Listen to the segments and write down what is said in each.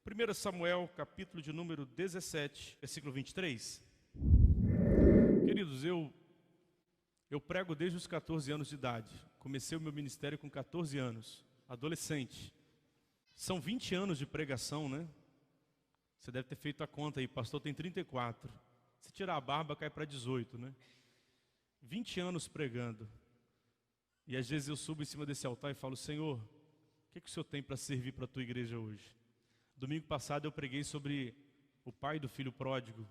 1 Samuel, capítulo de número 17, versículo 23. Queridos, eu prego desde os 14 anos de idade. Comecei o meu ministério com 14 anos, adolescente. São 20 anos de pregação, né? Você deve ter feito a conta aí, pastor tem 34. Se tirar a barba, cai para 18, né? 20 anos pregando. E às vezes eu subo em cima desse altar e falo: Senhor, o que o Senhor tem para servir para a tua igreja hoje? Domingo passado eu preguei sobre o pai do filho pródigo,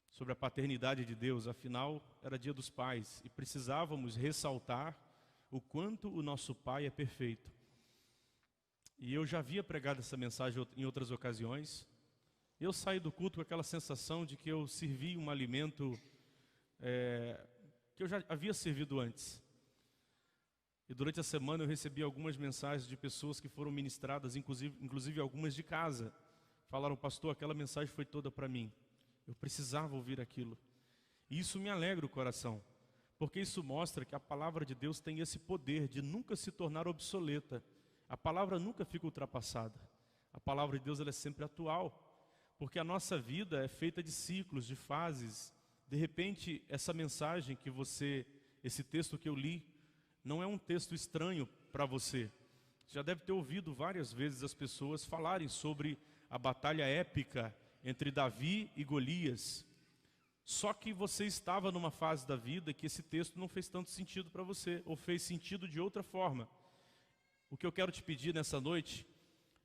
sobre a paternidade de Deus. Afinal, era dia dos pais e precisávamos ressaltar o quanto o nosso pai é perfeito. E eu já havia pregado essa mensagem em outras ocasiões. Eu saí do culto com aquela sensação de que eu servi um alimento que eu já havia servido antes. E durante a semana eu recebi algumas mensagens de pessoas que foram ministradas, inclusive algumas de casa. Falaram: pastor, aquela mensagem foi toda para mim. Eu precisava ouvir aquilo. E isso me alegra o coração, porque isso mostra que a palavra de Deus tem esse poder de nunca se tornar obsoleta. A palavra nunca fica ultrapassada. A palavra de Deus ela é sempre atual, porque a nossa vida é feita de ciclos, de fases. De repente, essa mensagem esse texto que eu li, não é um texto estranho para você. Você já deve ter ouvido várias vezes as pessoas falarem sobre a batalha épica entre Davi e Golias. Só que você estava numa fase da vida que esse texto não fez tanto sentido para você, ou fez sentido de outra forma. O que eu quero te pedir nessa noite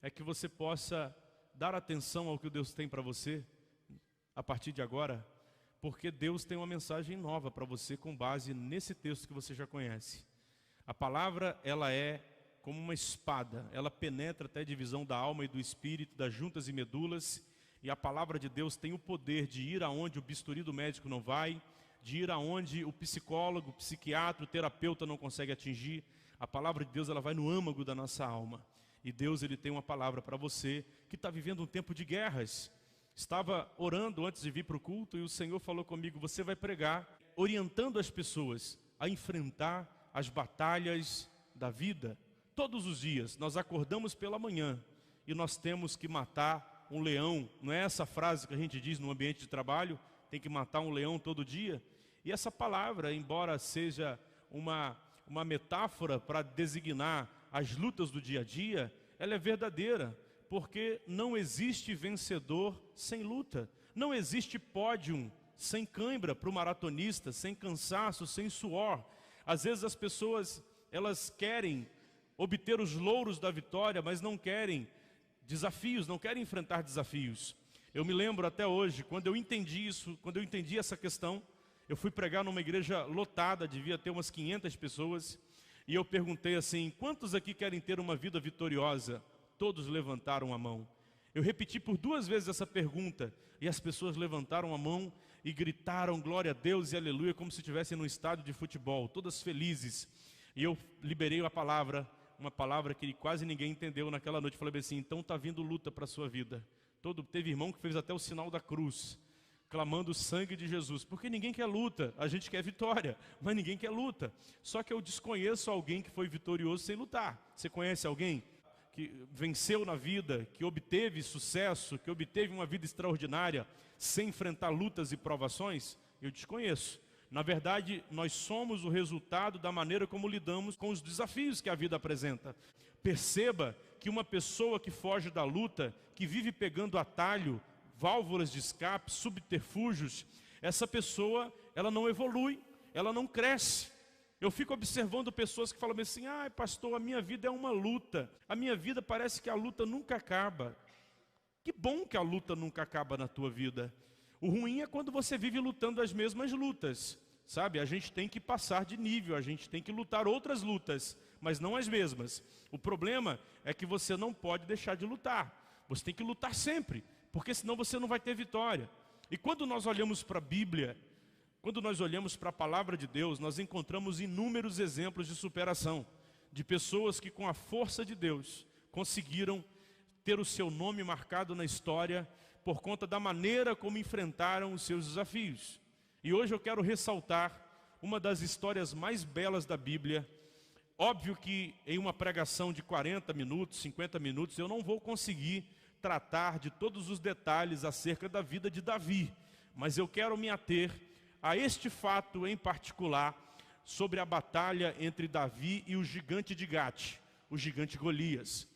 é que você possa dar atenção ao que Deus tem para você a partir de agora, porque Deus tem uma mensagem nova para você com base nesse texto que você já conhece. A palavra, ela é como uma espada, ela penetra até a divisão da alma e do espírito, das juntas e medulas, e a palavra de Deus tem o poder de ir aonde o bisturi do médico não vai, de ir aonde o psicólogo, o psiquiatra, o terapeuta não consegue atingir. A palavra de Deus, ela vai no âmago da nossa alma. E Deus, ele tem uma palavra para você que está vivendo um tempo de guerras. Estava orando antes de vir para o culto e o Senhor falou comigo: você vai pregar orientando as pessoas a enfrentar as batalhas da vida. Todos os dias nós acordamos pela manhã e nós temos que matar um leão. Não é essa frase que a gente diz no ambiente de trabalho? Tem que matar um leão todo dia? E essa palavra, embora seja uma metáfora para designar as lutas do dia a dia, ela é verdadeira, porque não existe vencedor sem luta. Não existe pódio sem cãibra para o maratonista, sem cansaço, sem suor. Às vezes as pessoas, elas querem obter os louros da vitória, mas não querem desafios, não querem enfrentar desafios. Eu me lembro até hoje, quando eu entendi isso, quando eu entendi essa questão, eu fui pregar numa igreja lotada, devia ter umas 500 pessoas, e eu perguntei assim: quantos aqui querem ter uma vida vitoriosa? Todos levantaram a mão. Eu repeti por 2 vezes essa pergunta, e as pessoas levantaram a mão e gritaram glória a Deus e aleluia, como se estivessem num estádio de futebol, todas felizes. E eu liberei a palavra, uma palavra que quase ninguém entendeu naquela noite. Falei assim: então está vindo luta para a sua vida. Teve irmão que fez até o sinal da cruz, clamando o sangue de Jesus, porque ninguém quer luta. A gente quer vitória, mas ninguém quer luta. Só que eu desconheço alguém que foi vitorioso sem lutar. Você conhece alguém que venceu na vida, que obteve sucesso, que obteve uma vida extraordinária sem enfrentar lutas e provações? Eu desconheço. Na verdade, nós somos o resultado da maneira como lidamos com os desafios que a vida apresenta. Perceba que uma pessoa que foge da luta, que vive pegando atalho, válvulas de escape, subterfúgios, essa pessoa, ela não evolui, ela não cresce. Eu fico observando pessoas que falam assim: ai pastor, a minha vida é uma luta, a minha vida parece que a luta nunca acaba. Que bom que a luta nunca acaba na tua vida. O ruim é quando você vive lutando as mesmas lutas, sabe? A gente tem que passar de nível, a gente tem que lutar outras lutas, mas não as mesmas. O problema é que você não pode deixar de lutar, você tem que lutar sempre, porque senão você não vai ter vitória. E quando nós olhamos para a Bíblia, quando nós olhamos para a palavra de Deus, nós encontramos inúmeros exemplos de superação, de pessoas que com a força de Deus conseguiram ter o seu nome marcado na história por conta da maneira como enfrentaram os seus desafios. E hoje eu quero ressaltar uma das histórias mais belas da Bíblia. Óbvio que em uma pregação de 40 minutos, 50 minutos, eu não vou conseguir tratar de todos os detalhes acerca da vida de Davi, mas eu quero me ater a este fato em particular, sobre a batalha entre Davi e o gigante de Gate, o gigante Golias.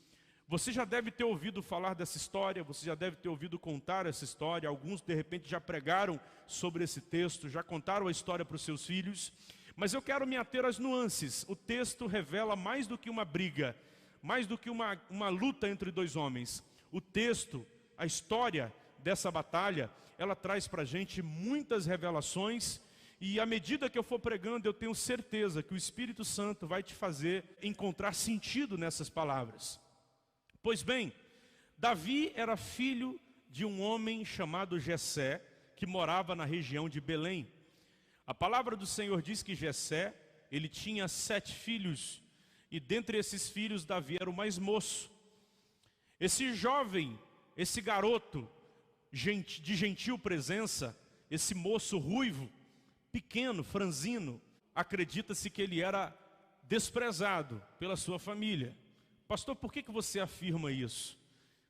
Você já deve ter ouvido falar dessa história, você já deve ter ouvido contar essa história, alguns de repente já pregaram sobre esse texto, já contaram a história para os seus filhos, mas eu quero me ater às nuances. O texto revela mais do que uma briga, mais do que uma luta entre dois homens. O texto, a história dessa batalha, ela traz para a gente muitas revelações, e à medida que eu for pregando, eu tenho certeza que o Espírito Santo vai te fazer encontrar sentido nessas palavras. Pois bem, Davi era filho de um homem chamado Jessé, que morava na região de Belém. A palavra do Senhor diz que Jessé, ele tinha 7 filhos, e dentre esses filhos, Davi era o mais moço. Esse jovem, esse garoto de gentil presença, esse moço ruivo, pequeno, franzino, acredita-se que ele era desprezado pela sua família. Pastor, por que você afirma isso?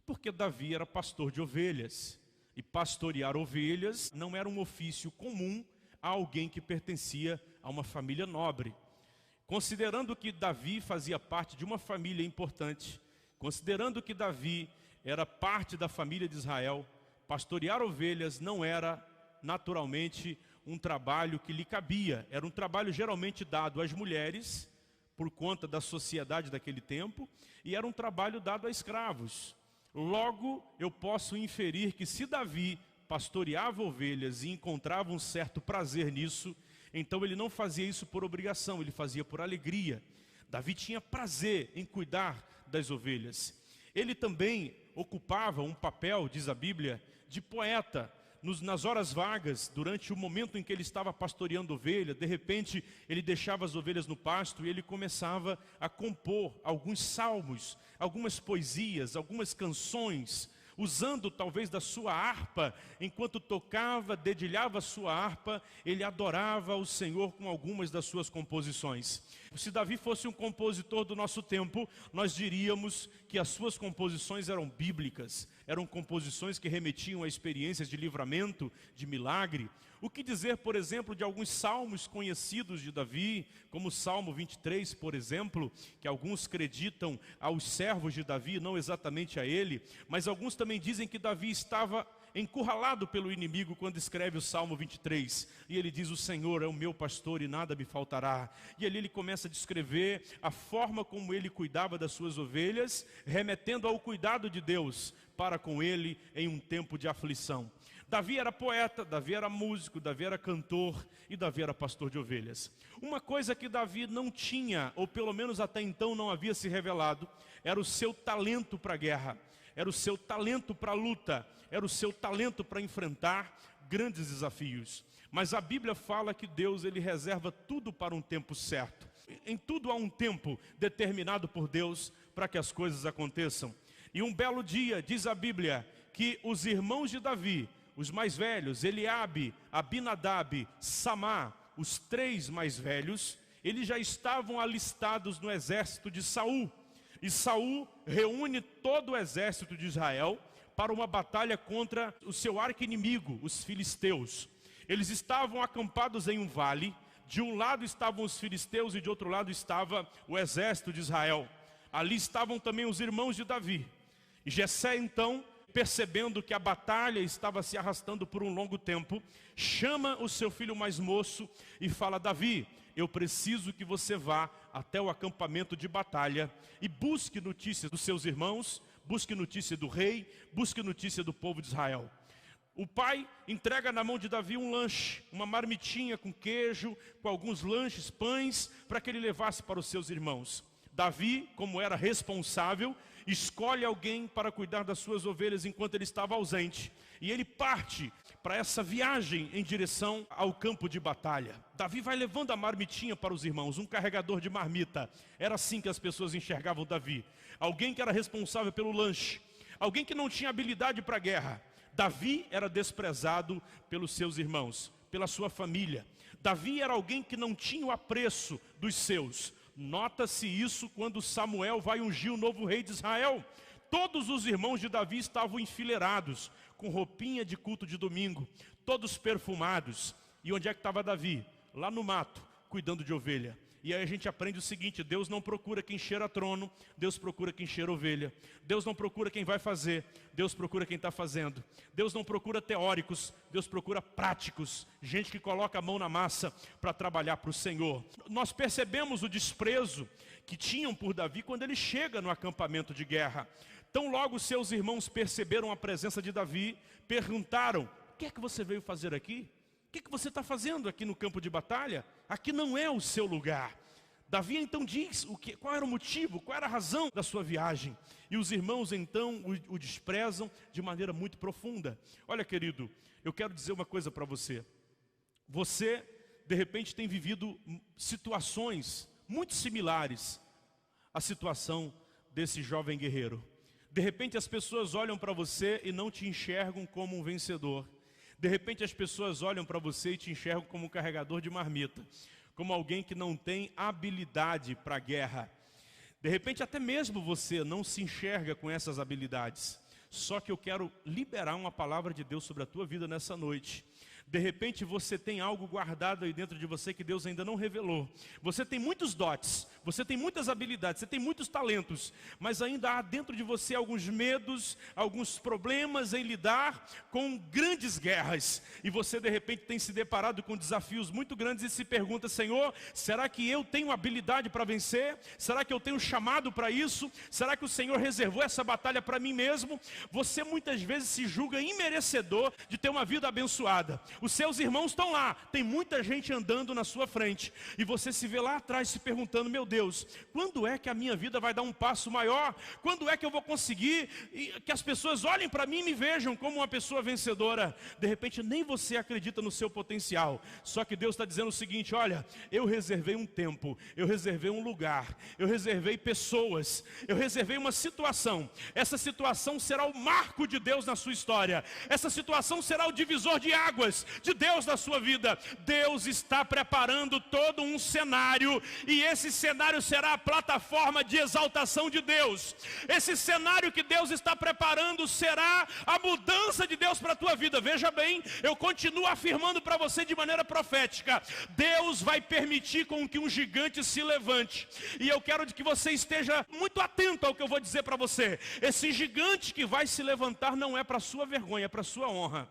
Porque Davi era pastor de ovelhas, e pastorear ovelhas não era um ofício comum a alguém que pertencia a uma família nobre. Considerando que Davi fazia parte de uma família importante, considerando que Davi era parte da família de Israel, pastorear ovelhas não era naturalmente um trabalho que lhe cabia, era um trabalho geralmente dado às mulheres, por conta da sociedade daquele tempo, e era um trabalho dado a escravos. Logo, eu posso inferir que se Davi pastoreava ovelhas e encontrava um certo prazer nisso, então ele não fazia isso por obrigação, ele fazia por alegria. Davi tinha prazer em cuidar das ovelhas. Ele também ocupava um papel, diz a Bíblia, de poeta. Nas horas vagas, durante o momento em que ele estava pastoreando ovelha, de repente ele deixava as ovelhas no pasto e ele começava a compor alguns salmos, algumas poesias, algumas canções, usando talvez da sua harpa. Enquanto tocava, dedilhava a sua harpa, ele adorava o Senhor com algumas das suas composições. Se Davi fosse um compositor do nosso tempo, nós diríamos que as suas composições eram bíblicas, eram composições que remetiam a experiências de livramento, de milagre. O que dizer, por exemplo, de alguns salmos conhecidos de Davi, como o Salmo 23, por exemplo, que alguns acreditam aos servos de Davi, não exatamente a ele, mas alguns também dizem que Davi estava encurralado pelo inimigo quando escreve o Salmo 23, e ele diz: o Senhor é o meu pastor e nada me faltará. E ali ele começa a descrever a forma como ele cuidava das suas ovelhas, remetendo ao cuidado de Deus para com ele em um tempo de aflição. Davi era poeta, Davi era músico, Davi era cantor e Davi era pastor de ovelhas. Uma coisa que Davi não tinha, ou pelo menos até então não havia se revelado, era o seu talento para a guerra, era o seu talento para a luta, era o seu talento para enfrentar grandes desafios. Mas a Bíblia fala que Deus, ele reserva tudo para um tempo certo. Em tudo há um tempo determinado por Deus para que as coisas aconteçam. E um belo dia, diz a Bíblia, que os irmãos de Davi, os mais velhos, Eliabe, Abinadab, Samá, os 3 mais velhos, eles já estavam alistados no exército de Saul. E Saul reúne todo o exército de Israel para uma batalha contra o seu arqui-inimigo, os filisteus. Eles estavam acampados em um vale, de um lado estavam os filisteus e de outro lado estava o exército de Israel. Ali estavam também os irmãos de Davi. E Jessé então, percebendo que a batalha estava se arrastando por um longo tempo, chama o seu filho mais moço e fala: Davi, eu preciso que você vá até o acampamento de batalha e busque notícias dos seus irmãos, busque notícia do rei, busque notícia do povo de Israel. O pai entrega na mão de Davi um lanche, uma marmitinha com queijo, com alguns lanches, pães, para que ele levasse para os seus irmãos. Davi, como era responsável, escolhe alguém para cuidar das suas ovelhas enquanto ele estava ausente. E ele parte para essa viagem em direção ao campo de batalha. Davi vai levando a marmitinha para os irmãos, um carregador de marmita. Era assim que as pessoas enxergavam Davi. Alguém que era responsável pelo lanche, alguém que não tinha habilidade para a guerra. Davi era desprezado pelos seus irmãos, pela sua família. Davi era alguém que não tinha o apreço dos seus. Nota-se isso quando Samuel vai ungir o novo rei de Israel. todos os irmãos de Davi estavam enfileirados, com roupinha de culto de domingo, todos perfumados. E onde é que estava Davi? Lá no mato, cuidando de ovelha. E aí a gente aprende o seguinte: Deus não procura quem cheira trono, Deus procura quem cheira ovelha. Deus não procura quem vai fazer, Deus procura quem está fazendo. Deus não procura teóricos, Deus procura práticos, gente que coloca a mão na massa para trabalhar para o Senhor. Nós percebemos o desprezo que tinham por Davi quando ele chega no acampamento de guerra. Tão logo seus irmãos perceberam a presença de Davi, perguntaram: o que é que você veio fazer aqui? O que você está fazendo aqui no campo de batalha? Aqui não é o seu lugar. Davi então diz qual era o motivo, qual era a razão da sua viagem. E os irmãos então o desprezam de maneira muito profunda. Olha, querido, eu quero dizer uma coisa para você. Você, de repente, tem vivido situações muito similares à situação desse jovem guerreiro. De repente as pessoas olham para você e não te enxergam como um vencedor. De repente as pessoas olham para você e te enxergam como um carregador de marmita, como alguém que não tem habilidade para a guerra. De repente até mesmo você não se enxerga com essas habilidades. Só que eu quero liberar uma palavra de Deus sobre a tua vida nessa noite. De repente você tem algo guardado aí dentro de você que Deus ainda não revelou. Você tem muitos dotes, você tem muitas habilidades, você tem muitos talentos, mas ainda há dentro de você alguns medos, alguns problemas em lidar com grandes guerras. E você de repente tem se deparado com desafios muito grandes e se pergunta: Senhor, será que eu tenho habilidade para vencer? Será que eu tenho chamado para isso? Será que o Senhor reservou essa batalha para mim mesmo? Você muitas vezes se julga imerecedor de ter uma vida abençoada. Os seus irmãos estão lá, tem muita gente andando na sua frente, e você se vê lá atrás se perguntando: meu Deus, quando é que a minha vida vai dar um passo maior? Quando é que eu vou conseguir que as pessoas olhem para mim e me vejam como uma pessoa vencedora? De repente nem você acredita no seu potencial. Só que Deus está dizendo o seguinte: olha, eu reservei um tempo, eu reservei um lugar, eu reservei pessoas, eu reservei uma situação. Essa situação será o marco de Deus na sua história. Essa situação será o divisor de águas de Deus na sua vida. Deus está preparando todo um cenário, e esse cenário será a plataforma de exaltação de Deus. Esse cenário que Deus está preparando será a mudança de Deus para a tua vida. Veja bem, eu continuo afirmando para você de maneira profética: Deus vai permitir com que um gigante se levante, e eu quero que você esteja muito atento ao que eu vou dizer para você. Esse gigante que vai se levantar não é para sua vergonha, é para sua honra.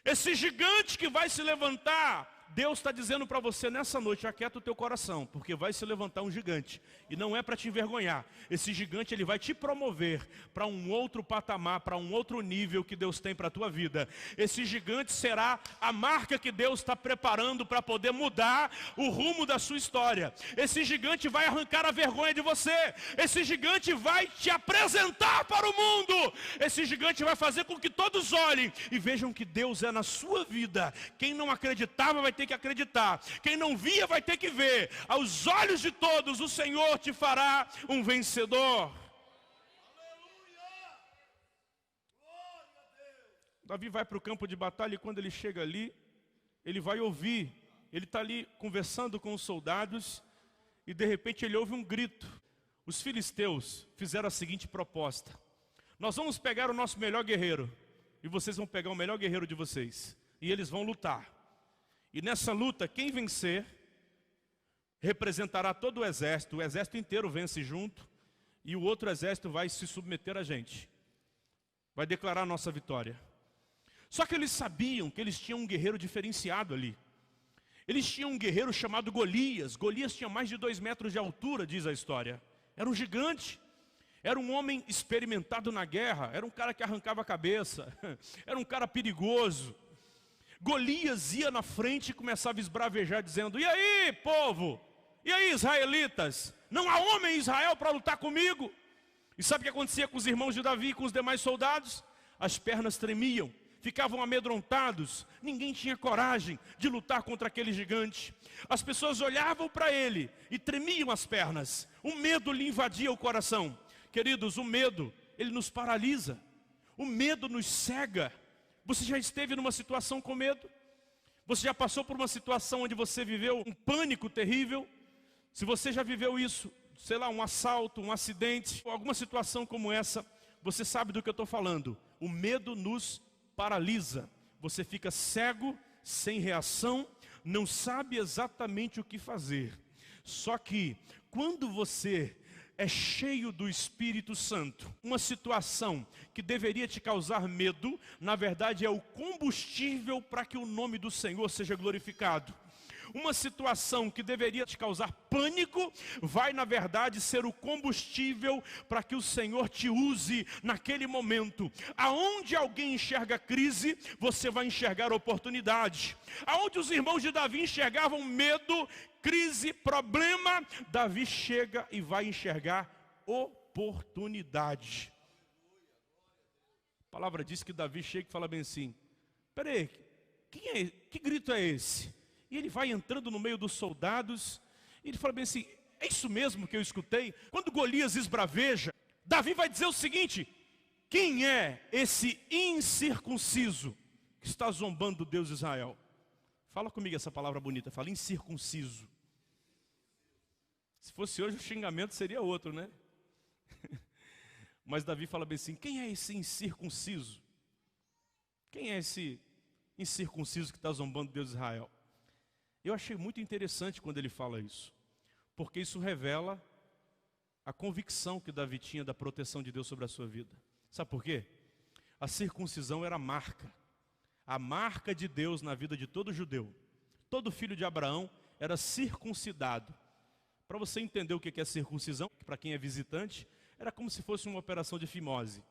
Esse gigante que vai se levantar, Deus está dizendo para você nessa noite: aquieta o teu coração, porque vai se levantar um gigante, e não é para te envergonhar. Esse gigante, ele vai te promover para um outro patamar, para um outro nível que Deus tem para a tua vida. Esse gigante será a marca que Deus está preparando para poder mudar o rumo da sua história. Esse gigante vai arrancar a vergonha de você. Esse gigante vai te apresentar para o mundo. Esse gigante vai fazer com que todos olhem e vejam que Deus é na sua vida. Quem não acreditava vai ter que acreditar. Quem não via vai ter que ver. Aos olhos de todos, o Senhor te fará um vencedor. Davi vai para o campo de batalha, e quando ele chega ali, ele vai ouvir. Ele está ali conversando com os soldados, e de repente ele ouve um grito. Os filisteus fizeram a seguinte proposta: nós vamos pegar o nosso melhor guerreiro, e vocês vão pegar o melhor guerreiro de vocês, e eles vão lutar. E nessa luta, quem vencer representará todo o exército inteiro vence junto, e o outro exército vai se submeter a gente, vai declarar a nossa vitória. Só que eles sabiam que eles tinham um guerreiro diferenciado ali. Eles tinham um guerreiro chamado Golias. Golias tinha mais de 2 metros de altura, diz a história. Era um gigante, era um homem experimentado na guerra, era um cara que arrancava a cabeça, era um cara perigoso. Golias ia na frente e começava a esbravejar, dizendo: e aí, povo? E aí, israelitas? Não há homem em Israel para lutar comigo? E sabe o que acontecia com os irmãos de Davi e com os demais soldados? As pernas tremiam, ficavam amedrontados, ninguém tinha coragem de lutar contra aquele gigante. As pessoas olhavam para ele e tremiam as pernas, o medo lhe invadia o coração. Queridos, o medo, ele nos paralisa, o medo nos cega. Você já esteve numa situação com medo? Você já passou por uma situação onde você viveu um pânico terrível? Se você já viveu isso, sei lá, um assalto, um acidente, alguma situação como essa, você sabe do que eu estou falando. O medo nos paralisa. Você fica cego, sem reação, não sabe exatamente o que fazer. Só que quando você é cheio do Espírito Santo, uma situação que deveria te causar medo, na verdade é o combustível para que o nome do Senhor seja glorificado. Uma situação que deveria te causar pânico, vai na verdade ser o combustível para que o Senhor te use naquele momento. Aonde alguém enxerga crise, você vai enxergar oportunidade. Aonde os irmãos de Davi enxergavam medo, crise, problema, Davi chega e vai enxergar oportunidade. A palavra diz que Davi chega e fala bem assim: peraí, que grito é esse? E ele vai entrando no meio dos soldados, e ele fala bem assim: é isso mesmo que eu escutei? Quando Golias esbraveja, Davi vai dizer o seguinte: quem é esse incircunciso que está zombando do Deus de Israel? Fala comigo essa palavra bonita, fala incircunciso. Se fosse hoje o xingamento seria outro, né? Mas Davi fala bem assim: quem é esse incircunciso? Quem é esse incircunciso que está zombando do Deus de Israel? Eu achei muito interessante quando ele fala isso, porque isso revela a convicção que Davi tinha da proteção de Deus sobre a sua vida. Sabe por quê? A circuncisão era a marca de Deus na vida de todo judeu. Todo filho de Abraão era circuncidado. Para você entender o que é circuncisão, para quem é visitante, era como se fosse uma operação de fimose.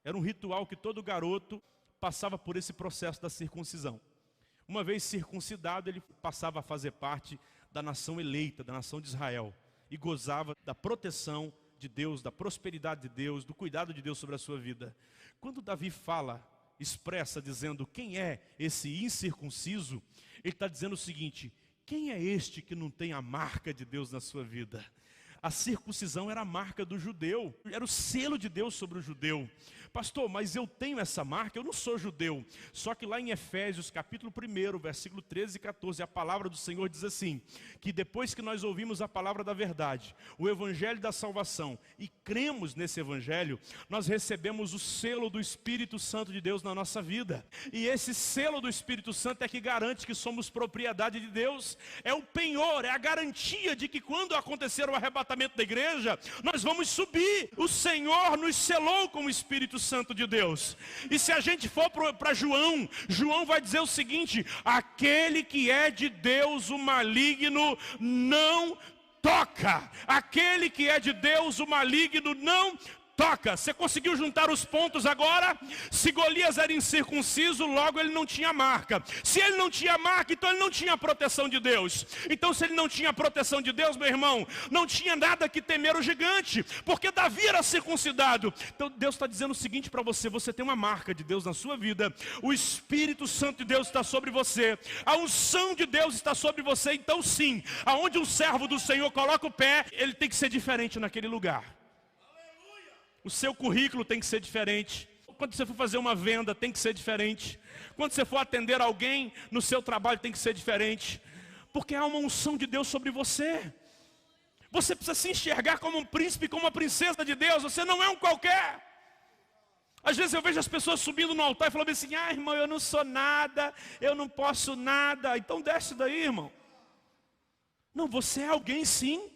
Era um ritual que todo garoto passava por esse processo da circuncisão. Uma vez circuncidado, ele passava a fazer parte da nação eleita, da nação de Israel, e gozava da proteção de Deus, da prosperidade de Deus, do cuidado de Deus sobre a sua vida. Quando Davi expressa dizendo quem é esse incircunciso, ele está dizendo o seguinte: quem é este que não tem a marca de Deus na sua vida? A circuncisão era a marca do judeu, era o selo de Deus sobre o judeu. Pastor, mas eu tenho essa marca, eu não sou judeu. Só que lá em Efésios capítulo 1, versículo 13 e 14, a palavra do Senhor diz assim, que depois que nós ouvimos a palavra da verdade, o evangelho da salvação, e cremos nesse evangelho, nós recebemos o selo do Espírito Santo de Deus na nossa vida. E esse selo do Espírito Santo é que garante que somos propriedade de Deus. É o penhor, é a garantia de que quando acontecer o arrebatamento da igreja, nós vamos subir. O Senhor nos selou com o Espírito Santo de Deus. E se a gente for para João, João vai dizer o seguinte: aquele que é de Deus, o maligno não toca. Aquele que é de Deus, o maligno não toca. Você conseguiu juntar os pontos agora? Se Golias era incircunciso, logo ele não tinha marca. Se ele não tinha marca, então ele não tinha proteção de Deus. Então se ele não tinha proteção de Deus, meu irmão, não tinha nada que temer o gigante, porque Davi era circuncidado. Então Deus está dizendo o seguinte para você: você tem uma marca de Deus na sua vida. O Espírito Santo de Deus está sobre você. A unção de Deus está sobre você. Então sim, aonde um servo do Senhor coloca o pé, ele tem que ser diferente naquele lugar. O seu currículo tem que ser diferente. Quando você for fazer uma venda, tem que ser diferente. Quando você for atender alguém no seu trabalho, tem que ser diferente. Porque há uma unção de Deus sobre você. Você precisa se enxergar como um príncipe, como uma princesa de Deus. Você não é um qualquer. Às vezes eu vejo as pessoas subindo no altar e falando assim: ah, irmão, eu não sou nada, eu não posso nada. Então desce daí, irmão. Não, você é alguém sim.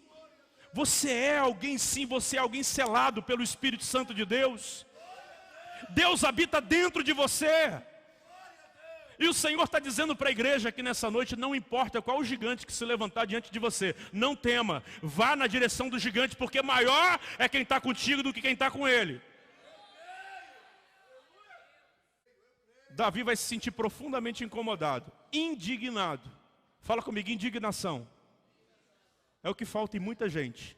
Você é alguém sim, você é alguém selado pelo Espírito Santo de Deus. Deus habita dentro de você. E o Senhor está dizendo para a igreja aqui nessa noite: não importa qual o gigante que se levantar diante de você, não tema, vá na direção do gigante, porque maior é quem está contigo do que quem está com ele. Davi vai se sentir profundamente incomodado, indignado. Fala comigo, indignação. É o que falta em muita gente.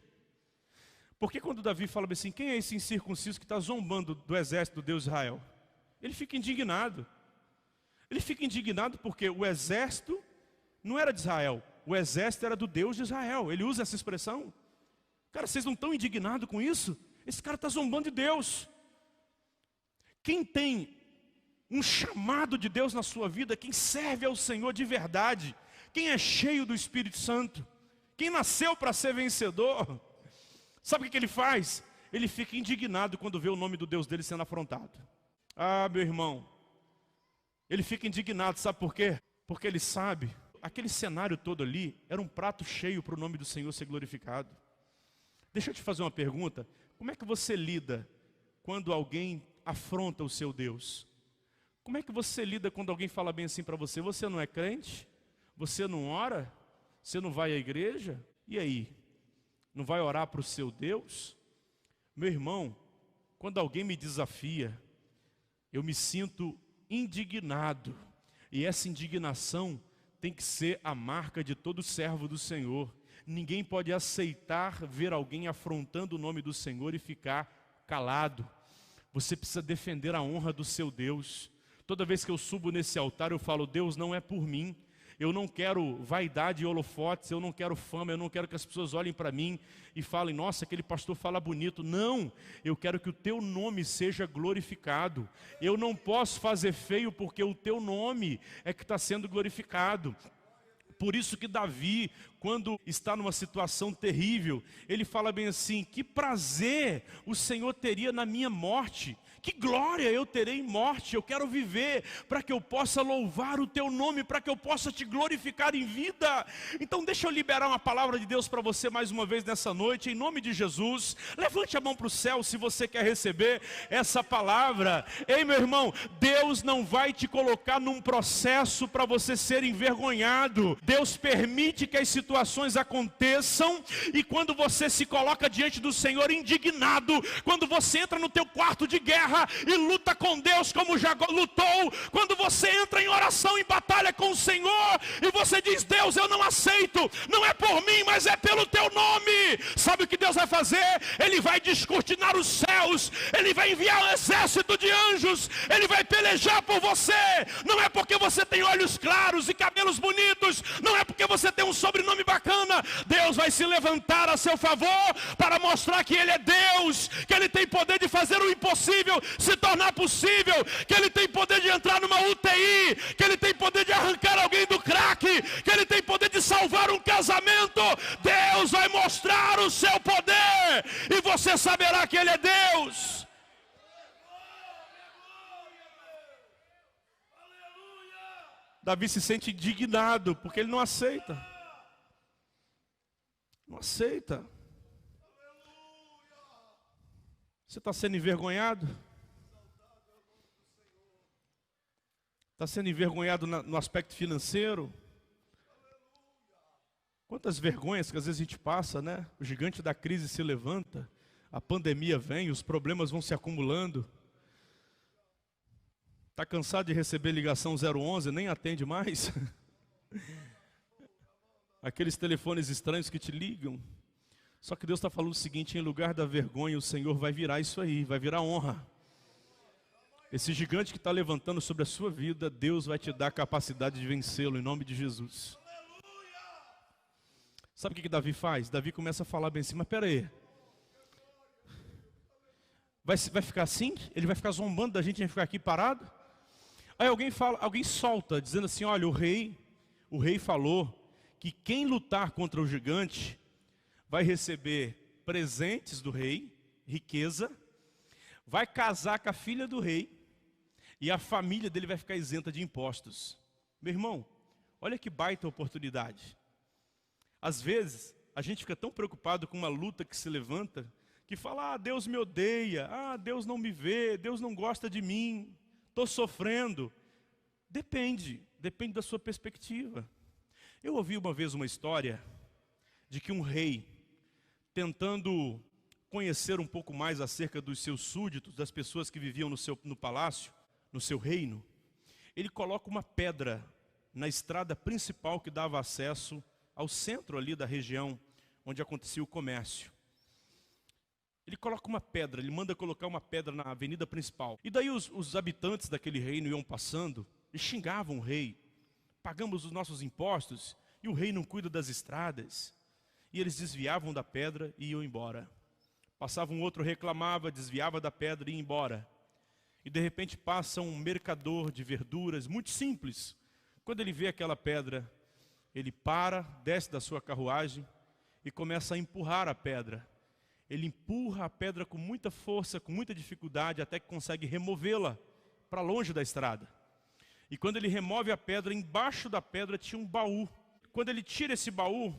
Porque quando Davi fala assim: quem é esse incircunciso que está zombando do exército do Deus de Israel? Ele fica indignado. Ele fica indignado porque o exército não era de Israel. O exército era do Deus de Israel. Ele usa essa expressão. Cara, vocês não estão indignados com isso? Esse cara está zombando de Deus. Quem tem um chamado de Deus na sua vida, quem serve ao Senhor de verdade, quem é cheio do Espírito Santo, quem nasceu para ser vencedor, Sabe o que ele faz? Ele fica indignado quando vê o nome do Deus dele sendo afrontado. Ah, meu irmão, ele fica indignado, sabe por quê? Porque ele sabe, aquele cenário todo ali era um prato cheio para o nome do Senhor ser glorificado. Deixa eu te fazer uma pergunta, como é que você lida quando alguém afronta o seu Deus? Como é que você lida quando alguém fala bem assim para você? Você não é crente? Você não ora? Você não vai à igreja? E aí? Não vai orar para o seu Deus? Meu irmão, quando alguém me desafia, eu me sinto indignado. E essa indignação tem que ser a marca de todo servo do Senhor. Ninguém pode aceitar ver alguém afrontando o nome do Senhor e ficar calado. Você precisa defender a honra do seu Deus. Toda vez que eu subo nesse altar, eu falo, Deus, não é por mim. Eu não quero vaidade e holofotes, eu não quero fama, eu não quero que as pessoas olhem para mim e falem, nossa, aquele pastor fala bonito. Não, eu quero que o teu nome seja glorificado. Eu não posso fazer feio porque o teu nome é que está sendo glorificado. Por isso que Davi, quando está numa situação terrível, ele fala bem assim, que prazer o Senhor teria na minha morte. Que glória eu terei em morte, eu quero viver para que eu possa louvar o teu nome, para que eu possa te glorificar em vida. Então deixa eu liberar uma palavra de Deus para você mais uma vez nessa noite, em nome de Jesus. Levante a mão para o céu se você quer receber essa palavra. Ei, meu irmão, Deus não vai te colocar num processo para você ser envergonhado. Deus permite que as situações aconteçam, e quando você se coloca diante do Senhor indignado, quando você entra no teu quarto de guerra, e luta com Deus como já lutou, quando você entra em oração, em batalha com o Senhor, e você diz, Deus, eu não aceito, não é por mim, mas é pelo teu nome. Sabe o que Deus vai fazer? Ele vai descortinar os céus, Ele vai enviar um exército de anjos, Ele vai pelejar por você. Não é porque você tem olhos claros e cabelos bonitos, não é porque você tem um sobrenome bacana. Deus vai se levantar a seu favor para mostrar que Ele é Deus, que Ele tem poder de fazer o impossível se tornar possível, que Ele tem poder de entrar numa UTI, que Ele tem poder de arrancar alguém do crack, que Ele tem poder de salvar um casamento. Deus vai mostrar o seu poder, e você saberá que Ele é Deus. Davi se sente indignado, porque ele não aceita. Não aceita. Você está sendo envergonhado? Está sendo envergonhado no aspecto financeiro? Quantas vergonhas que às vezes a gente passa, né? O gigante da crise se levanta, a pandemia vem, os problemas vão se acumulando. Está cansado de receber ligação 011, nem atende mais? Aqueles telefones estranhos que te ligam. Só que Deus está falando o seguinte, em lugar da vergonha, o Senhor vai virar isso aí, vai virar honra. Esse gigante que está levantando sobre a sua vida, Deus vai te dar a capacidade de vencê-lo, em nome de Jesus. Sabe o que Davi faz? Davi começa a falar bem assim, mas peraí. Vai ficar assim? Ele vai ficar zombando da gente, vai ficar aqui parado? Aí alguém solta, dizendo assim, olha, o rei falou que quem lutar contra o gigante vai receber presentes do rei, riqueza, vai casar com a filha do rei, e a família dele vai ficar isenta de impostos. Meu irmão, olha que baita oportunidade. Às vezes, a gente fica tão preocupado com uma luta que se levanta, que fala, Deus me odeia, Deus não me vê, Deus não gosta de mim, estou sofrendo. Depende da sua perspectiva. Eu ouvi uma vez uma história de que um rei, tentando conhecer um pouco mais acerca dos seus súditos, das pessoas que viviam no palácio, no seu reino, ele coloca uma pedra na estrada principal que dava acesso ao centro ali da região onde acontecia o comércio. Ele coloca uma pedra, ele manda colocar uma pedra na avenida principal. E daí os habitantes daquele reino iam passando e xingavam o rei. Pagamos os nossos impostos e o rei não cuida das estradas. E eles desviavam da pedra e iam embora. Passava um outro, reclamava, desviava da pedra e ia embora. E de repente passa um mercador de verduras, muito simples. Quando ele vê aquela pedra, ele para, desce da sua carruagem e começa a empurrar a pedra. ele empurra a pedra com muita força, com muita dificuldade, até que consegue removê-la para longe da estrada. E quando ele remove a pedra, embaixo da pedra tinha um baú. Quando ele tira esse baú,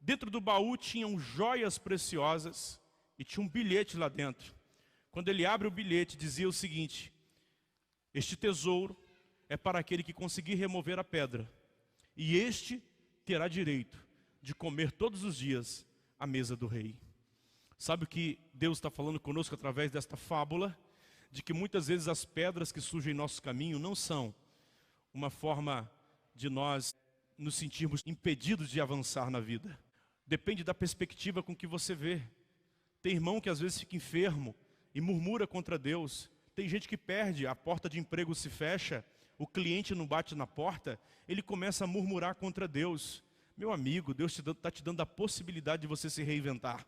dentro do baú tinham joias preciosas e tinha um bilhete lá dentro. Quando ele abre o bilhete, dizia o seguinte: este tesouro é para aquele que conseguir remover a pedra, e este terá direito de comer todos os dias à mesa do rei. Sabe o que Deus está falando conosco através desta fábula? De que muitas vezes as pedras que surgem em nosso caminho não são uma forma de nós nos sentirmos impedidos de avançar na vida. Depende da perspectiva com que você vê. Tem irmão que às vezes fica enfermo e murmura contra Deus. Tem gente que perde, a porta de emprego se fecha, o cliente não bate na porta, ele começa a murmurar contra Deus. Meu amigo, Deus está te dando a possibilidade de você se reinventar.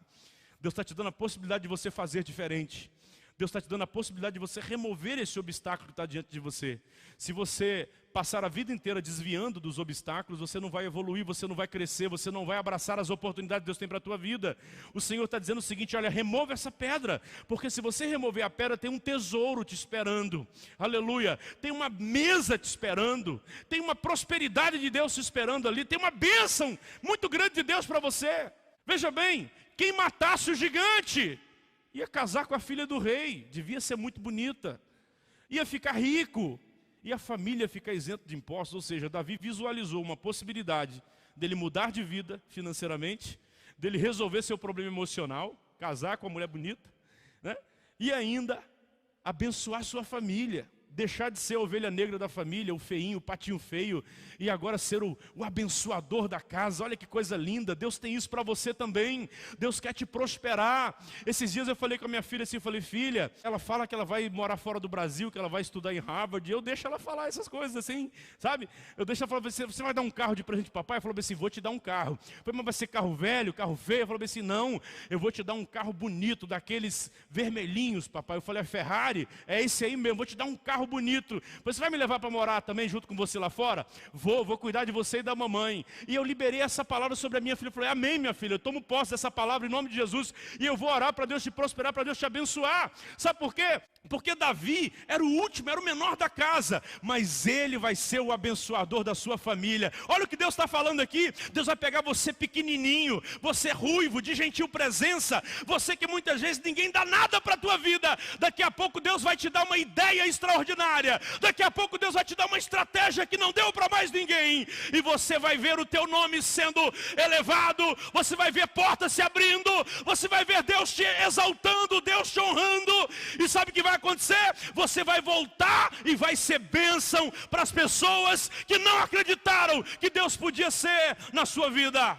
Deus está te dando a possibilidade de você fazer diferente. Deus está te dando a possibilidade de você remover esse obstáculo que está diante de você. Se você passar a vida inteira desviando dos obstáculos, você não vai evoluir, você não vai crescer, você não vai abraçar as oportunidades que Deus tem para a tua vida. O Senhor está dizendo o seguinte: olha, remova essa pedra, porque se você remover a pedra, tem um tesouro te esperando. Aleluia. Tem uma mesa te esperando, tem uma prosperidade de Deus te esperando ali, tem uma bênção muito grande de Deus para você. Veja bem, quem matasse o gigante ia casar com a filha do rei, devia ser muito bonita, ia ficar rico, e a família ficar isenta de impostos. Ou seja, Davi visualizou uma possibilidade dele mudar de vida financeiramente, dele resolver seu problema emocional, casar com uma mulher bonita, né? E ainda abençoar sua família. Deixar de ser a ovelha negra da família, o feinho, o patinho feio, e agora ser o abençoador da casa. Olha que coisa linda, Deus tem isso para você também. Deus quer te prosperar. Esses dias eu falei com a minha filha assim, falei: filha, ela fala que ela vai morar fora do Brasil, que ela vai estudar em Harvard, e eu deixo ela falar essas coisas assim, sabe? Eu deixo ela falar assim: você vai dar um carro de presente para papai? Eu falei assim: vou te dar um carro. Eu falei: mas vai ser carro velho, carro feio? Eu falei assim: não, eu vou te dar um carro bonito, daqueles vermelhinhos, papai. Eu falei: a Ferrari, é esse aí mesmo, vou te dar um carro bonito. Você vai me levar para morar também junto com você lá fora? Vou cuidar de você e da mamãe. E eu liberei essa palavra sobre a minha filha. Eu falei: amém, minha filha, eu tomo posse dessa palavra em nome de Jesus, e eu vou orar para Deus te prosperar, para Deus te abençoar. Sabe por quê? Porque Davi era o último, era o menor da casa, mas ele vai ser o abençoador da sua família. Olha o que Deus está falando aqui. Deus vai pegar você pequenininho, você ruivo, de gentil presença, você que muitas vezes ninguém dá nada para a tua vida. Daqui a pouco Deus vai te dar uma ideia extraordinária, daqui a pouco Deus vai te dar uma estratégia que não deu para mais ninguém, e você vai ver o teu nome sendo elevado, você vai ver portas se abrindo, você vai ver Deus te exaltando, Deus te honrando. E sabe o que vai acontecer? Você vai voltar e vai ser bênção para as pessoas que não acreditaram que Deus podia ser na sua vida.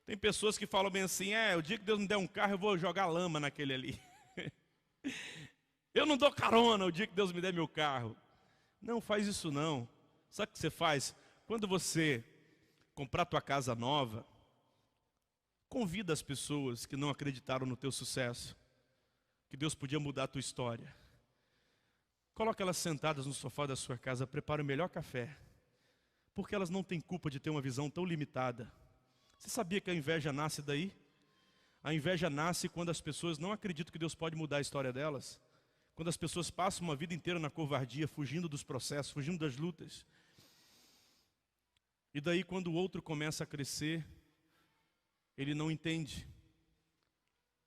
Tem pessoas que falam bem assim: o dia que Deus me der um carro, eu vou jogar lama naquele ali. Eu não dou carona o dia que Deus me der meu carro. Não faz isso não. Sabe o que você faz? Quando você comprar tua casa nova, convida as pessoas que não acreditaram no teu sucesso, que Deus podia mudar a tua história. Coloca elas sentadas no sofá da sua casa, prepara o melhor café, porque elas não têm culpa de ter uma visão tão limitada. Você sabia que a inveja nasce daí? A inveja nasce quando as pessoas não acreditam que Deus pode mudar a história delas. Quando as pessoas passam uma vida inteira na covardia, fugindo dos processos, fugindo das lutas. E daí quando o outro começa a crescer, ele não entende.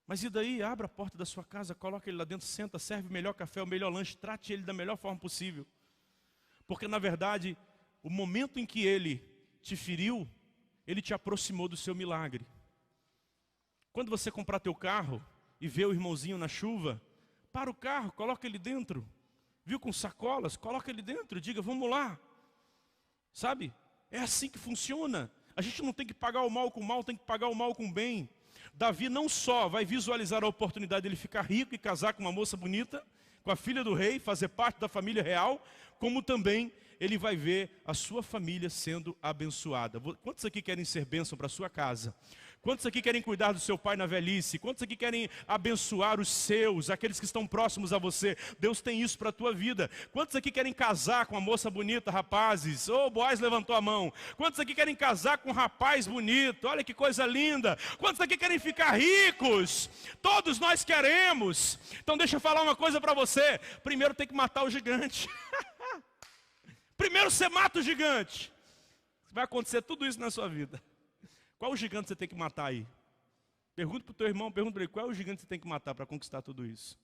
Mas e daí? Abra a porta da sua casa, coloca ele lá dentro, senta, serve o melhor café, o melhor lanche, trate ele da melhor forma possível. Porque na verdade, o momento em que ele te feriu, ele te aproximou do seu milagre. Quando você comprar teu carro e vê o irmãozinho na chuva, para o carro, coloca ele dentro. Viu, com sacolas, coloca ele dentro, diga: vamos lá. Sabe? É assim que funciona. A gente não tem que pagar o mal com o mal, tem que pagar o mal com o bem. Davi não só vai visualizar a oportunidade de ele ficar rico e casar com uma moça bonita, com a filha do rei, fazer parte da família real, como também ele vai ver a sua família sendo abençoada. Quantos aqui querem ser bênção para a sua casa? Quantos aqui querem cuidar do seu pai na velhice? Quantos aqui querem abençoar os seus, aqueles que estão próximos a você? Deus tem isso para a tua vida. Quantos aqui querem casar com uma moça bonita, rapazes? Boaz levantou a mão. Quantos aqui querem casar com um rapaz bonito? Olha que coisa linda. Quantos aqui querem ficar ricos? Todos nós queremos. Então deixa eu falar uma coisa para você. Primeiro tem que matar o gigante. Primeiro você mata o gigante. Vai acontecer tudo isso na sua vida. Qual o gigante você tem que matar aí? Pergunta para o teu irmão, pergunta para ele, qual é o gigante que você tem que matar para conquistar tudo isso?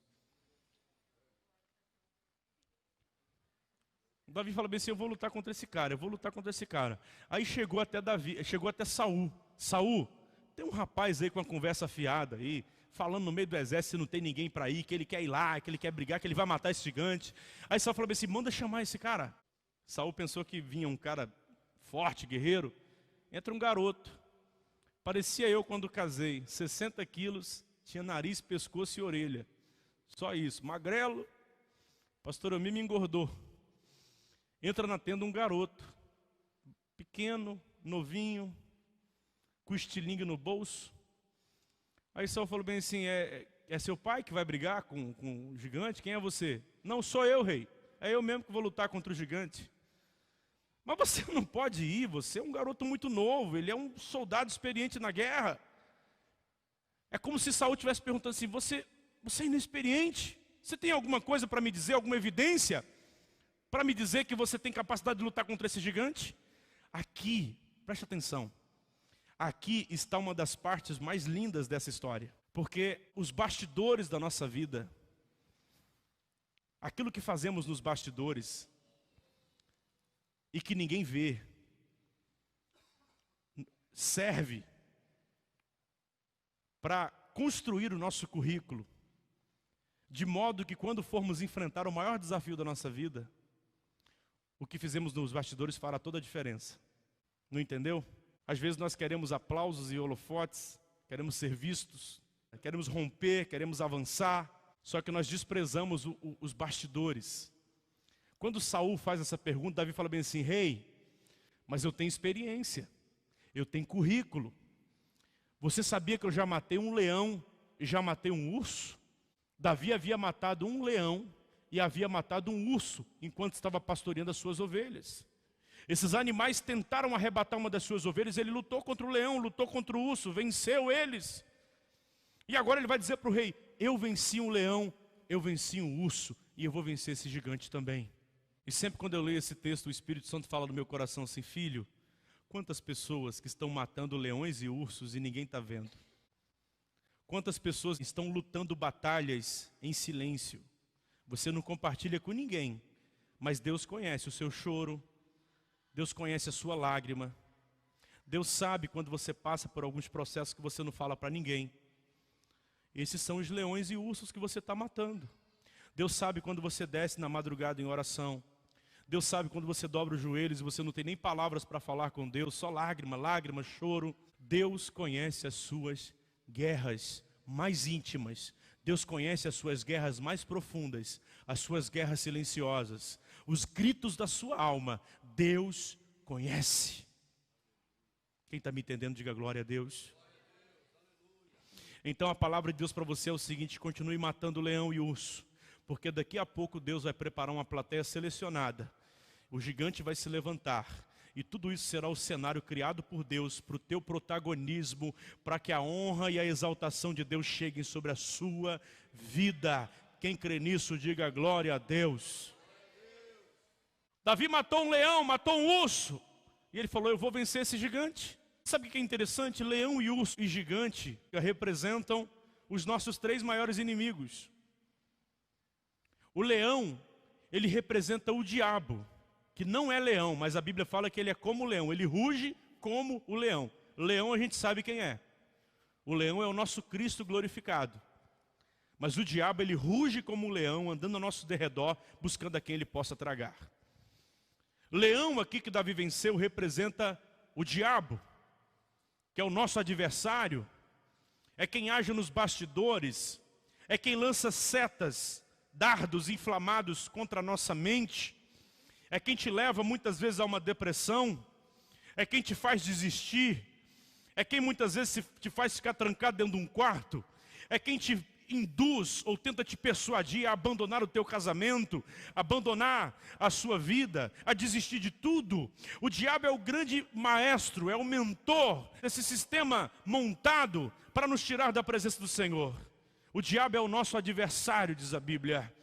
Davi fala bem assim, eu vou lutar contra esse cara, eu vou lutar contra esse cara. Aí chegou até Saul. Saul, tem um rapaz aí com uma conversa afiada aí, falando no meio do exército, se não tem ninguém para ir, que ele quer ir lá, que ele quer brigar, que ele vai matar esse gigante. Aí Saul falou bem assim, manda chamar esse cara. Saul pensou que vinha um cara forte, guerreiro. Entra um garoto. Parecia eu quando casei, 60 quilos, tinha nariz, pescoço e orelha. Só isso, magrelo, pastor Ami me engordou. Entra na tenda um garoto, pequeno, novinho, com estilingue no bolso. Aí Saul falou bem assim, é seu pai que vai brigar com o gigante? Quem é você? Não, sou eu, rei. É eu mesmo que vou lutar contra o gigante. Mas você não pode ir, você é um garoto muito novo, ele é um soldado experiente na guerra. É como se Saul estivesse perguntando assim, você é inexperiente? Você tem alguma coisa para me dizer, alguma evidência? Para me dizer que você tem capacidade de lutar contra esse gigante? Aqui, preste atenção, aqui está uma das partes mais lindas dessa história. Porque os bastidores da nossa vida, aquilo que fazemos nos bastidores, e que ninguém vê, serve para construir o nosso currículo, de modo que quando formos enfrentar o maior desafio da nossa vida, o que fizemos nos bastidores fará toda a diferença. Não entendeu? Às vezes nós queremos aplausos e holofotes, queremos ser vistos, queremos romper, queremos avançar, só que nós desprezamos os bastidores. Quando Saul faz essa pergunta, Davi fala bem assim, rei, mas eu tenho experiência, eu tenho currículo. Você sabia que eu já matei um leão e já matei um urso? Davi havia matado um leão e havia matado um urso enquanto estava pastoreando as suas ovelhas. Esses animais tentaram arrebatar uma das suas ovelhas, ele lutou contra o leão, lutou contra o urso, venceu eles. E agora ele vai dizer para o rei, eu venci um leão, eu venci um urso e eu vou vencer esse gigante também. E sempre quando eu leio esse texto, o Espírito Santo fala no meu coração assim, filho, quantas pessoas que estão matando leões e ursos e ninguém está vendo? Quantas pessoas estão lutando batalhas em silêncio? Você não compartilha com ninguém, mas Deus conhece o seu choro, Deus conhece a sua lágrima, Deus sabe quando você passa por alguns processos que você não fala para ninguém. Esses são os leões e ursos que você está matando. Deus sabe quando você desce na madrugada em oração. Deus sabe quando você dobra os joelhos e você não tem nem palavras para falar com Deus, só lágrima, lágrima, choro. Deus conhece as suas guerras mais íntimas. Deus conhece as suas guerras mais profundas, as suas guerras silenciosas, os gritos da sua alma. Deus conhece. Quem está me entendendo, diga glória a Deus. Então a palavra de Deus para você é o seguinte, continue matando o leão e o urso, porque daqui a pouco Deus vai preparar uma plateia selecionada. O gigante vai se levantar. E tudo isso será o cenário criado por Deus para o teu protagonismo, para que a honra e a exaltação de Deus cheguem sobre a sua vida. Quem crê nisso, diga glória a Deus. Davi matou um leão, matou um urso. E ele falou, eu vou vencer esse gigante. Sabe o que é interessante? Leão e urso e gigante representam os nossos 3 maiores inimigos. O leão, ele representa o diabo, que não é leão, mas a Bíblia fala que ele é como o leão, ele ruge como o leão. Leão a gente sabe quem é. O leão é o nosso Cristo glorificado. Mas o diabo, ele ruge como um leão, andando ao nosso derredor, buscando a quem ele possa tragar. Leão aqui que Davi venceu representa o diabo, que é o nosso adversário, é quem age nos bastidores, é quem lança setas, dardos inflamados contra a nossa mente, é quem te leva muitas vezes a uma depressão, é quem te faz desistir, é quem muitas vezes te faz ficar trancado dentro de um quarto, é quem te induz ou tenta te persuadir a abandonar o teu casamento, abandonar a sua vida, a desistir de tudo. O diabo é o grande maestro, é o mentor desse sistema montado para nos tirar da presença do Senhor. O diabo é o nosso adversário, diz a Bíblia.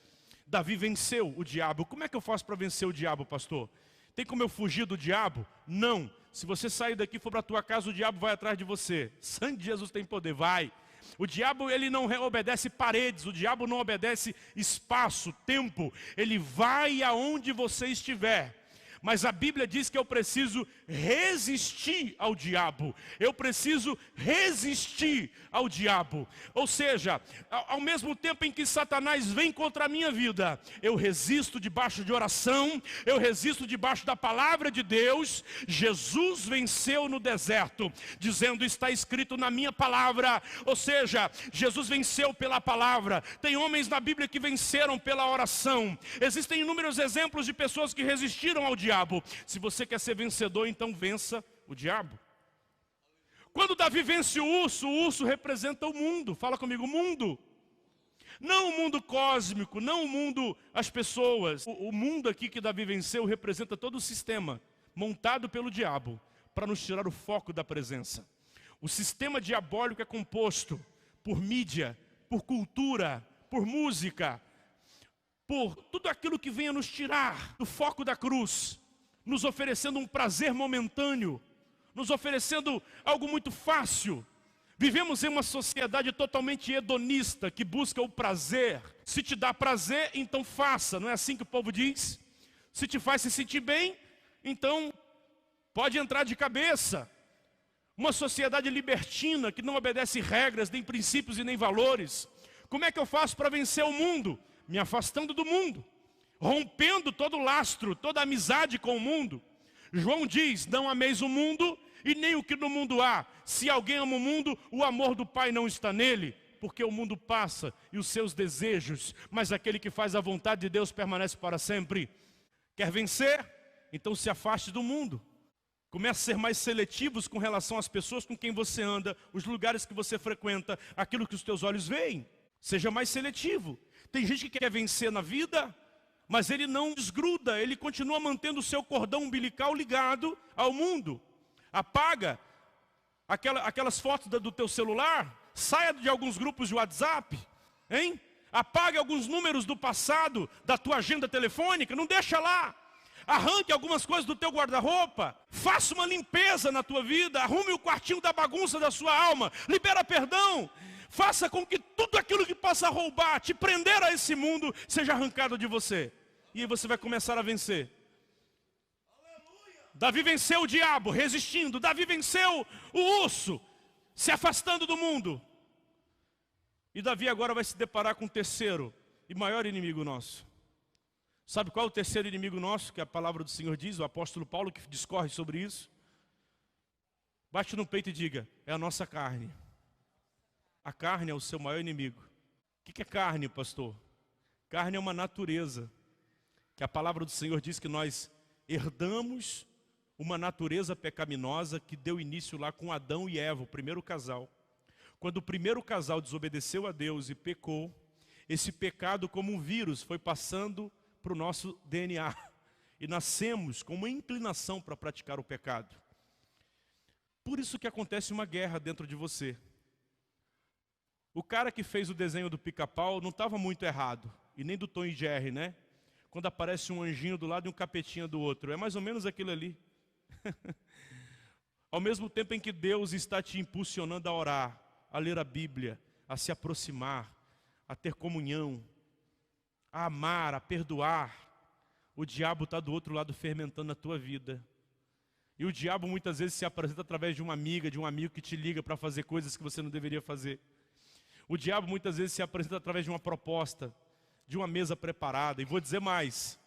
Davi venceu o diabo. Como é que eu faço para vencer o diabo, pastor? Tem como eu fugir do diabo? Não. Se você sair daqui e for para a tua casa, o diabo vai atrás de você. Sangue de Jesus tem poder, vai. O diabo, ele não obedece paredes, o diabo não obedece espaço, tempo. Ele vai aonde você estiver. Mas a Bíblia diz que eu preciso resistir ao diabo. Eu preciso resistir ao diabo. Ou seja, ao mesmo tempo em que Satanás vem contra a minha vida, eu resisto debaixo de oração, eu resisto debaixo da palavra de Deus. Jesus venceu no deserto, dizendo, está escrito na minha palavra. Ou seja, Jesus venceu pela palavra. Tem homens na Bíblia que venceram pela oração. Existem inúmeros exemplos de pessoas que resistiram ao diabo. Se você quer ser vencedor, então vença o diabo. Quando Davi vence o urso representa o mundo. Fala comigo, mundo. Não o mundo cósmico, não o mundo, as pessoas. O mundo aqui que Davi venceu representa todo o sistema montado pelo diabo para nos tirar o foco da presença. O sistema diabólico é composto por mídia, por cultura, por música, por tudo aquilo que venha nos tirar do foco da cruz, nos oferecendo um prazer momentâneo, nos oferecendo algo muito fácil. Vivemos em uma sociedade totalmente hedonista, que busca o prazer. Se te dá prazer, então faça. Não é assim que o povo diz? Se te faz se sentir bem, então pode entrar de cabeça. Uma sociedade libertina, que não obedece regras, nem princípios e nem valores. Como é que eu faço para vencer o mundo? Me afastando do mundo, rompendo todo lastro, toda amizade com o mundo. João diz, não ameis o mundo e nem o que no mundo há. Se alguém ama o mundo, o amor do Pai não está nele, porque o mundo passa e os seus desejos, mas aquele que faz a vontade de Deus permanece para sempre. Quer vencer? Então se afaste do mundo. Comece a ser mais seletivos com relação às pessoas com quem você anda, os lugares que você frequenta, aquilo que os teus olhos veem. Seja mais seletivo. Tem gente que quer vencer na vida, mas ele não desgruda, ele continua mantendo o seu cordão umbilical ligado ao mundo. Apaga aquelas fotos do teu celular, saia de alguns grupos de WhatsApp, hein? Apague alguns números do passado da tua agenda telefônica, não deixa lá. Arranque algumas coisas do teu guarda-roupa, faça uma limpeza na tua vida, arrume o quartinho da bagunça da sua alma, libera perdão. Faça com que tudo aquilo que possa roubar, te prender a esse mundo, seja arrancado de você. E aí você vai começar a vencer. Aleluia. Davi venceu o diabo, resistindo. Davi venceu o urso, se afastando do mundo. E Davi agora vai se deparar com o terceiro e maior inimigo nosso. Sabe qual é o terceiro inimigo nosso, que a palavra do Senhor diz, o apóstolo Paulo que discorre sobre isso? Bate no peito e diga, é a nossa carne. A carne é o seu maior inimigo. O que é carne, pastor? Carne é uma natureza, que a palavra do Senhor diz que nós herdamos uma natureza pecaminosa que deu início lá com Adão e Eva, o primeiro casal. Quando o primeiro casal desobedeceu a Deus e pecou, esse pecado como um vírus foi passando para o nosso DNA. E nascemos com uma inclinação para praticar o pecado. Por isso que acontece uma guerra dentro de você. O cara que fez o desenho do Pica-Pau não estava muito errado. E nem do Tom e Jerry, né? Quando aparece um anjinho do lado e um capetinha do outro. É mais ou menos aquilo ali. Ao mesmo tempo em que Deus está te impulsionando a orar, a ler a Bíblia, a se aproximar, a ter comunhão, a amar, a perdoar, o diabo está do outro lado fermentando a tua vida. E o diabo muitas vezes se apresenta através de uma amiga, de um amigo que te liga para fazer coisas que você não deveria fazer. O diabo muitas vezes se apresenta através de uma proposta, de uma mesa preparada. E vou dizer mais,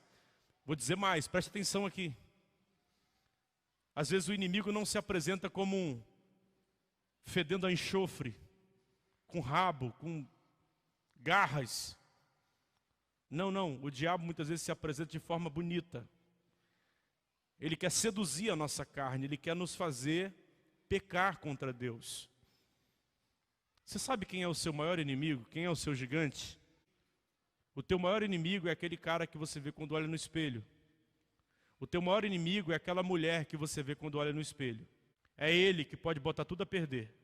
preste atenção aqui. Às vezes o inimigo não se apresenta como um fedendo a enxofre, com rabo, com garras. Não, o diabo muitas vezes se apresenta de forma bonita. Ele quer seduzir a nossa carne, ele quer nos fazer pecar contra Deus. Você sabe quem é o seu maior inimigo? Quem é o seu gigante? O teu maior inimigo é aquele cara que você vê quando olha no espelho. O teu maior inimigo é aquela mulher que você vê quando olha no espelho. É ele que pode botar tudo a perder.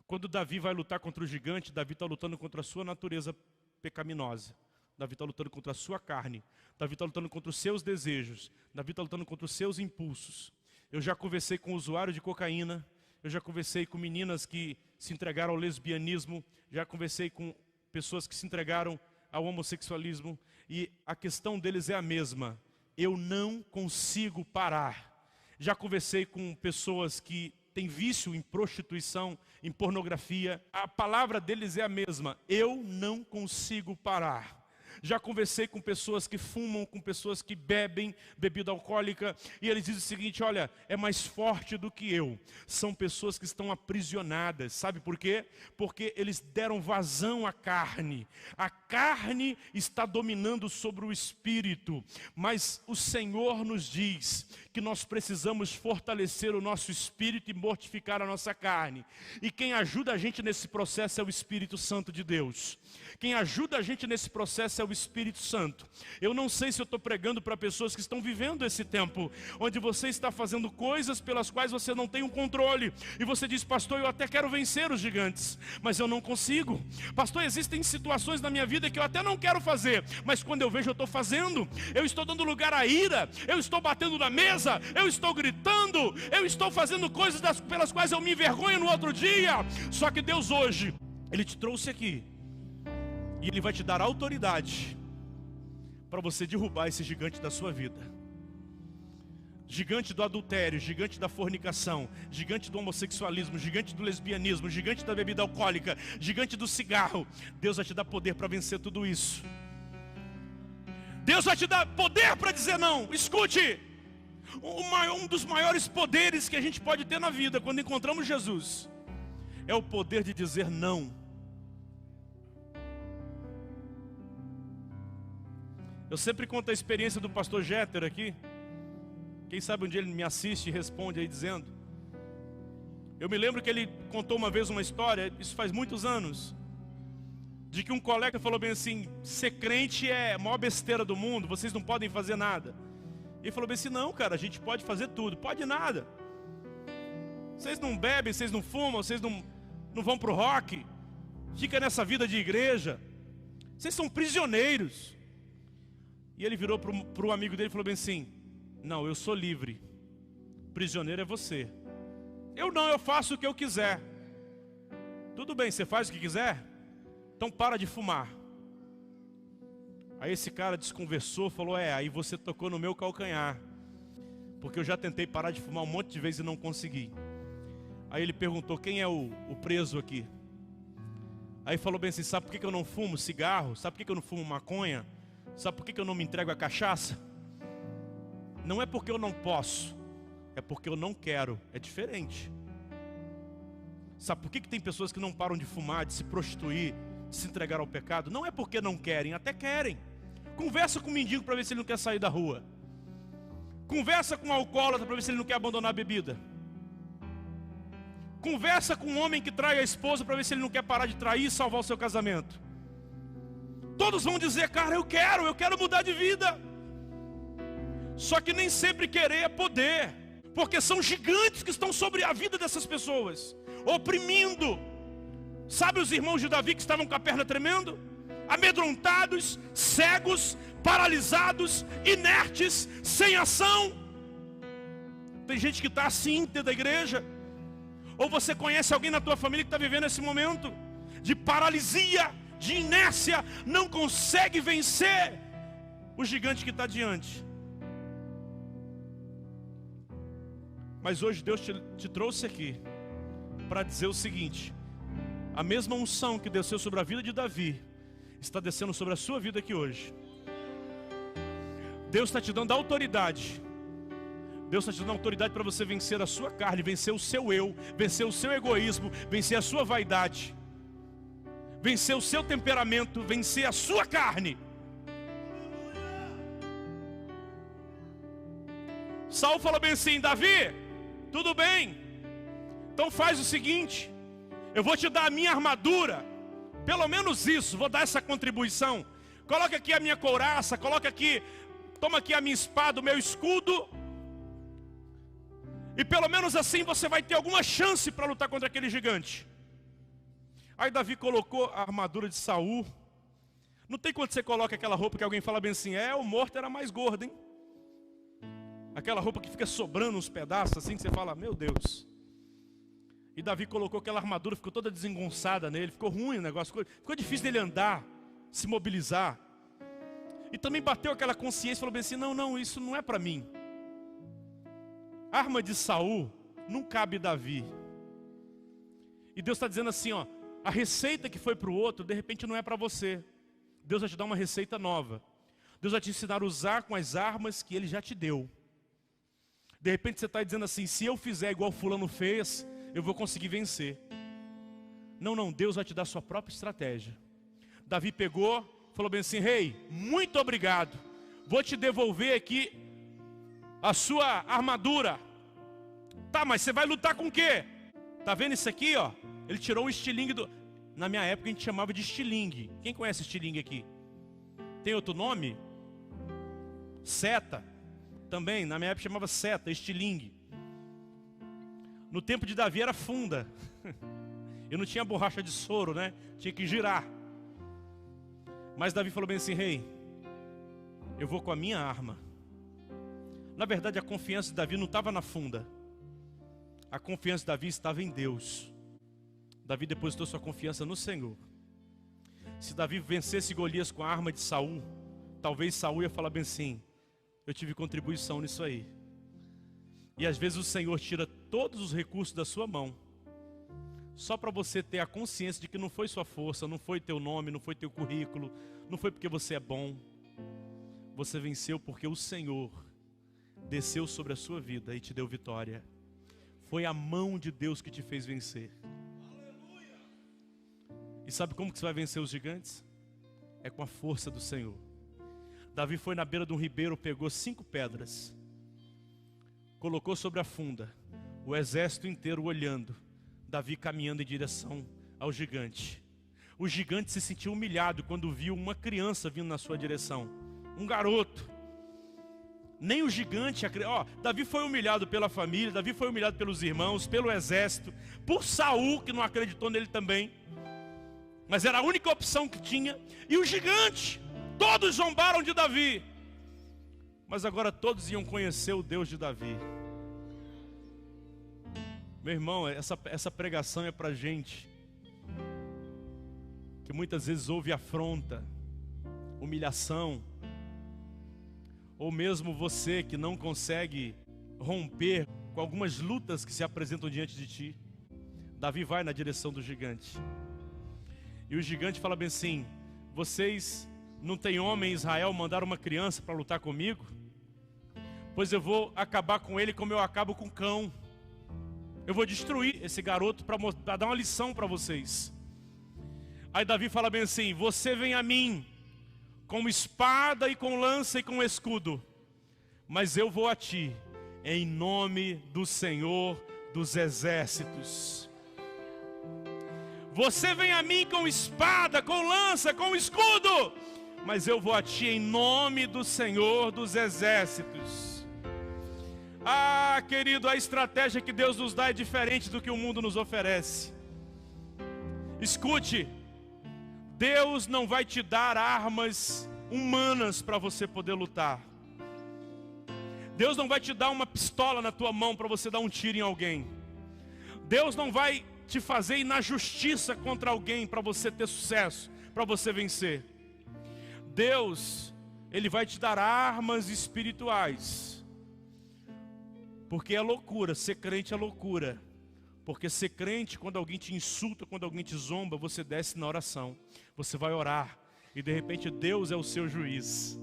Quando Davi vai lutar contra o gigante, Davi está lutando contra a sua natureza pecaminosa. Davi está lutando contra a sua carne. Davi está lutando contra os seus desejos. Davi está lutando contra os seus impulsos. Eu já conversei com usuário de cocaína. Eu já conversei com meninas que se entregaram ao lesbianismo. Já conversei com pessoas que se entregaram ao homossexualismo. E a questão deles é a mesma. Eu não consigo parar. Já conversei com pessoas que têm vício em prostituição, em pornografia. A palavra deles é a mesma. Eu não consigo parar. Já conversei com pessoas que fumam, com pessoas que bebem bebida alcoólica, e eles dizem o seguinte: olha, é mais forte do que eu. São pessoas que estão aprisionadas. Sabe por quê? Porque eles deram vazão à carne. A carne está dominando sobre o espírito. Mas o Senhor nos diz que nós precisamos fortalecer o nosso espírito e mortificar a nossa carne. E quem ajuda a gente nesse processo é o Espírito Santo de Deus. Quem ajuda a gente nesse processo é o Espírito Santo. Eu não sei se eu estou pregando para pessoas que estão vivendo esse tempo, onde você está fazendo coisas pelas quais você não tem um controle. E você diz: pastor, eu até quero vencer os gigantes, mas eu não consigo. Pastor, existem situações na minha vida que eu até não quero fazer, mas quando eu vejo eu estou fazendo. Eu estou dando lugar à ira, eu estou batendo na mesa, eu estou gritando, eu estou fazendo coisas pelas quais eu me envergonho no outro dia. Só que Deus hoje, Ele te trouxe aqui. E Ele vai te dar autoridade para você derrubar esse gigante da sua vida. Gigante do adultério, gigante da fornicação, gigante do homossexualismo, gigante do lesbianismo, gigante da bebida alcoólica, gigante do cigarro. Deus vai te dar poder para vencer tudo isso. Deus vai te dar poder para dizer não. Escute, um dos maiores poderes que a gente pode ter na vida quando encontramos Jesus é o poder de dizer não. Eu sempre conto a experiência do pastor Jeter aqui. Quem sabe um dia ele me assiste e responde aí dizendo. Eu me lembro que ele contou uma vez uma história, isso faz muitos anos, de que um colega falou bem assim: ser crente é a maior besteira do mundo, vocês não podem fazer nada. Ele falou bem assim: não, cara, a gente pode fazer tudo. Pode nada. Vocês não bebem, vocês não fumam, vocês não vão pro rock, fica nessa vida de igreja, vocês são prisioneiros. E ele virou para o amigo dele e falou bem assim: não, eu sou livre, prisioneiro é você. Eu não, eu faço o que eu quiser. Tudo bem, você faz o que quiser? Então para de fumar. Aí esse cara desconversou, falou: aí você tocou no meu calcanhar, porque eu já tentei parar de fumar um monte de vezes e não consegui. Aí ele perguntou: quem é o preso aqui? Aí falou bem assim: sabe por que eu não fumo cigarro? Sabe por que eu não fumo maconha? Sabe por que eu não me entrego à cachaça? Não é porque eu não posso, é porque eu não quero. É diferente. Sabe por que tem pessoas que não param de fumar, de se prostituir, de se entregar ao pecado? Não é porque não querem, até querem. Conversa com o mendigo para ver se ele não quer sair da rua. Conversa com o alcoólatra para ver se ele não quer abandonar a bebida. Conversa com um homem que trai a esposa para ver se ele não quer parar de trair e salvar o seu casamento. Todos vão dizer: cara, eu quero mudar de vida. Só que nem sempre querer é poder, porque são gigantes que estão sobre a vida dessas pessoas, oprimindo. Sabe os irmãos de Davi que estavam com a perna tremendo? Amedrontados, cegos, paralisados, inertes, sem ação. Tem gente que está assim dentro da igreja. Ou você conhece alguém na tua família que está vivendo esse momento de paralisia, de inércia, não consegue vencer o gigante que está diante. Mas hoje Deus te trouxe aqui para dizer o seguinte: a mesma unção que desceu sobre a vida de Davi está descendo sobre a sua vida aqui hoje. Deus está te dando autoridade. Deus está te dando autoridade para você vencer a sua carne, vencer o seu eu, vencer o seu egoísmo, vencer a sua vaidade, vencer o seu temperamento, vencer a sua carne. Saul falou bem assim: Davi, tudo bem, Então faz o seguinte, eu vou te dar a minha armadura, pelo menos isso, vou dar essa contribuição. Coloca aqui a minha couraça, coloca aqui, toma aqui a minha espada, o meu escudo. E pelo menos assim você vai ter alguma chance para lutar contra aquele gigante. Aí Davi colocou a armadura de Saul. Não tem quando você coloca aquela roupa que alguém fala bem assim, o morto era mais gordo, hein? Aquela roupa que fica sobrando uns pedaços assim, que você fala, meu Deus. E Davi colocou aquela armadura, ficou toda desengonçada nele, ficou ruim o negócio, ficou difícil dele andar, se mobilizar. E também bateu aquela consciência, falou bem assim, não, isso não é para mim. A arma de Saul não cabe Davi. E Deus está dizendo assim, a receita que foi para o outro, de repente não é para você. Deus vai te dar uma receita nova. Deus vai te ensinar a usar com as armas que Ele já te deu. De repente você está dizendo assim, se eu fizer igual fulano fez, eu vou conseguir vencer. Não, Deus vai te dar a sua própria estratégia. Davi pegou, falou bem assim, rei, muito obrigado. Vou te devolver aqui a sua armadura. Tá, mas você vai lutar com o quê? Tá vendo isso aqui, Ele tirou um estilingue do... Na minha época a gente chamava de estilingue. Quem conhece estilingue aqui? Tem outro nome? Seta. Também, na minha época chamava seta, estilingue. No tempo de Davi era funda. Eu não tinha borracha de soro, né? Tinha que girar. Mas Davi falou bem assim, rei, eu vou com a minha arma. Na verdade a confiança de Davi não estava na funda. A confiança de Davi estava em Deus. Davi depositou sua confiança no Senhor. Se Davi vencesse Golias com a arma de Saul, talvez Saul ia falar bem assim, eu tive contribuição nisso aí. E às vezes o Senhor tira todos os recursos da sua mão, só para você ter a consciência de que não foi sua força, não foi teu nome, não foi teu currículo, não foi porque você é bom. Você venceu porque o Senhor desceu sobre a sua vida e te deu vitória. Foi a mão de Deus que te fez vencer. E sabe como que você vai vencer os gigantes? É com a força do Senhor. Davi foi na beira de um ribeiro, pegou 5 pedras, colocou sobre a funda, o exército inteiro olhando, Davi caminhando em direção ao gigante. O gigante se sentiu humilhado quando viu uma criança vindo na sua direção, um garoto. Nem o gigante, Davi foi humilhado pela família, Davi foi humilhado pelos irmãos, pelo exército, por Saul, que não acreditou nele também. Mas era a única opção que tinha. E o gigante, todos zombaram de Davi. Mas agora todos iam conhecer o Deus de Davi. Meu irmão, essa pregação é para gente que muitas vezes ouve afronta, humilhação, ou mesmo você que não consegue romper com algumas lutas que se apresentam diante de ti. Davi vai na direção do gigante. E o gigante fala bem assim, vocês não têm homem em Israel, mandaram uma criança para lutar comigo? Pois eu vou acabar com ele como eu acabo com o cão. Eu vou destruir esse garoto para dar uma lição para vocês. Aí Davi fala bem assim, você vem a mim com espada e com lança e com escudo, mas eu vou a ti em nome do Senhor dos exércitos. Você vem a mim com espada, com lança, com escudo, mas eu vou a ti em nome do Senhor dos exércitos. Ah, querido, a estratégia que Deus nos dá é diferente do que o mundo nos oferece. Escute, Deus não vai te dar armas humanas para você poder lutar. Deus não vai te dar uma pistola na tua mão para você dar um tiro em alguém. Deus não vai te fazer ir na justiça contra alguém para você ter sucesso, para você vencer. Deus, Ele vai te dar armas espirituais. Porque é loucura, ser crente é loucura. Porque ser crente, quando alguém te insulta, quando alguém te zomba, você desce na oração. Você vai orar e de repente Deus é o seu juiz.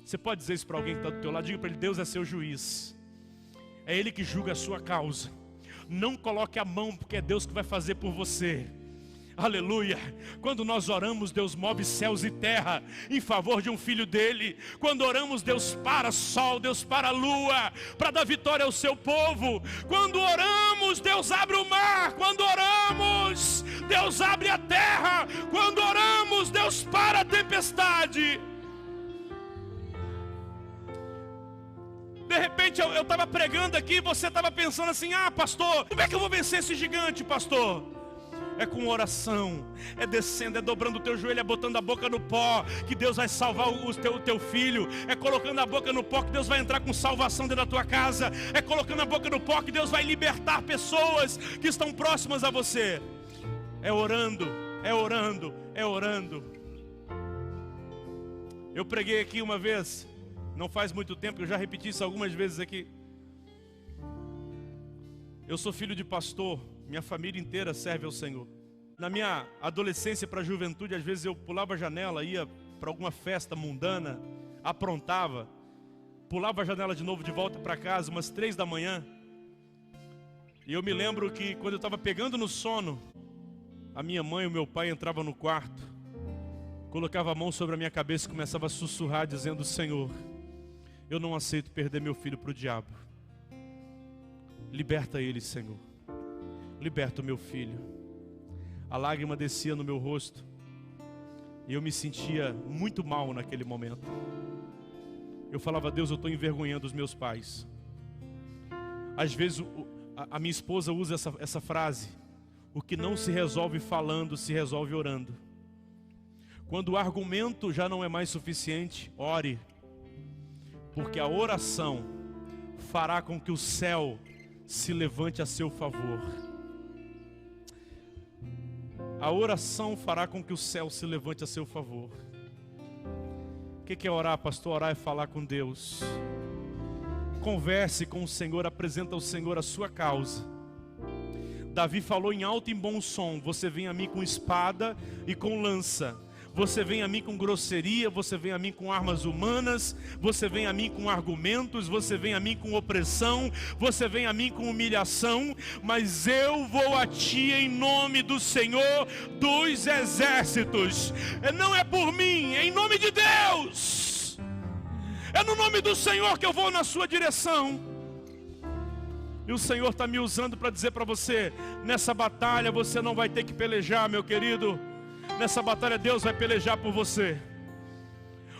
Você pode dizer isso para alguém que está do teu lado? Diga para ele, Deus é seu juiz. É Ele que julga a sua causa. Não coloque a mão, porque é Deus que vai fazer por você. Aleluia. Quando nós oramos, Deus move céus e terra em favor de um filho dele. Quando oramos, Deus para sol, Deus para lua, para dar vitória ao seu povo. Quando oramos, Deus abre o mar. Quando oramos, Deus abre a terra. Quando oramos, Deus para a tempestade. De repente eu estava pregando aqui, você estava pensando assim: ah, pastor, como é que eu vou vencer esse gigante, pastor? É com oração, é descendo, é dobrando o teu joelho, é botando a boca no pó, que Deus vai salvar o teu filho. É colocando a boca no pó, que Deus vai entrar com salvação dentro da tua casa. É colocando a boca no pó, que Deus vai libertar pessoas que estão próximas a você. É orando, é orando, é orando. Eu preguei aqui uma vez, não faz muito tempo, eu já repeti isso algumas vezes aqui. Eu sou filho de pastor. Minha família inteira serve ao Senhor. Na minha adolescência para a juventude, às vezes eu pulava a janela, ia para alguma festa mundana, aprontava, pulava a janela de novo de volta para casa, umas 3 da manhã. E eu me lembro que quando eu estava pegando no sono, a minha mãe e o meu pai entravam no quarto, colocava a mão sobre a minha cabeça e começava a sussurrar dizendo: Senhor, eu não aceito perder meu filho para o diabo. Liberta ele, Senhor. Liberta o meu filho. A lágrima descia no meu rosto e eu me sentia muito mal naquele momento. Eu falava: Deus, eu estou envergonhando os meus pais. Às vezes a minha esposa usa essa frase: o que não se resolve falando, se resolve orando. Quando o argumento já não é mais suficiente, ore, porque a oração fará com que o céu se levante a seu favor. A oração fará com que o céu se levante a seu favor. O que é orar, pastor? Orar é falar com Deus. Converse com o Senhor, apresenta ao Senhor a sua causa. Davi falou em alto e bom som: você vem a mim com espada e com lança. Você vem a mim com grosseria, você vem a mim com armas humanas, você vem a mim com argumentos, você vem a mim com opressão, você vem a mim com humilhação, mas eu vou a ti em nome do Senhor dos exércitos. Não é por mim, é em nome de Deus. É no nome do Senhor que eu vou na sua direção. E o Senhor está me usando para dizer para você: nessa batalha você não vai ter que pelejar, meu querido. Nessa batalha Deus vai pelejar por você.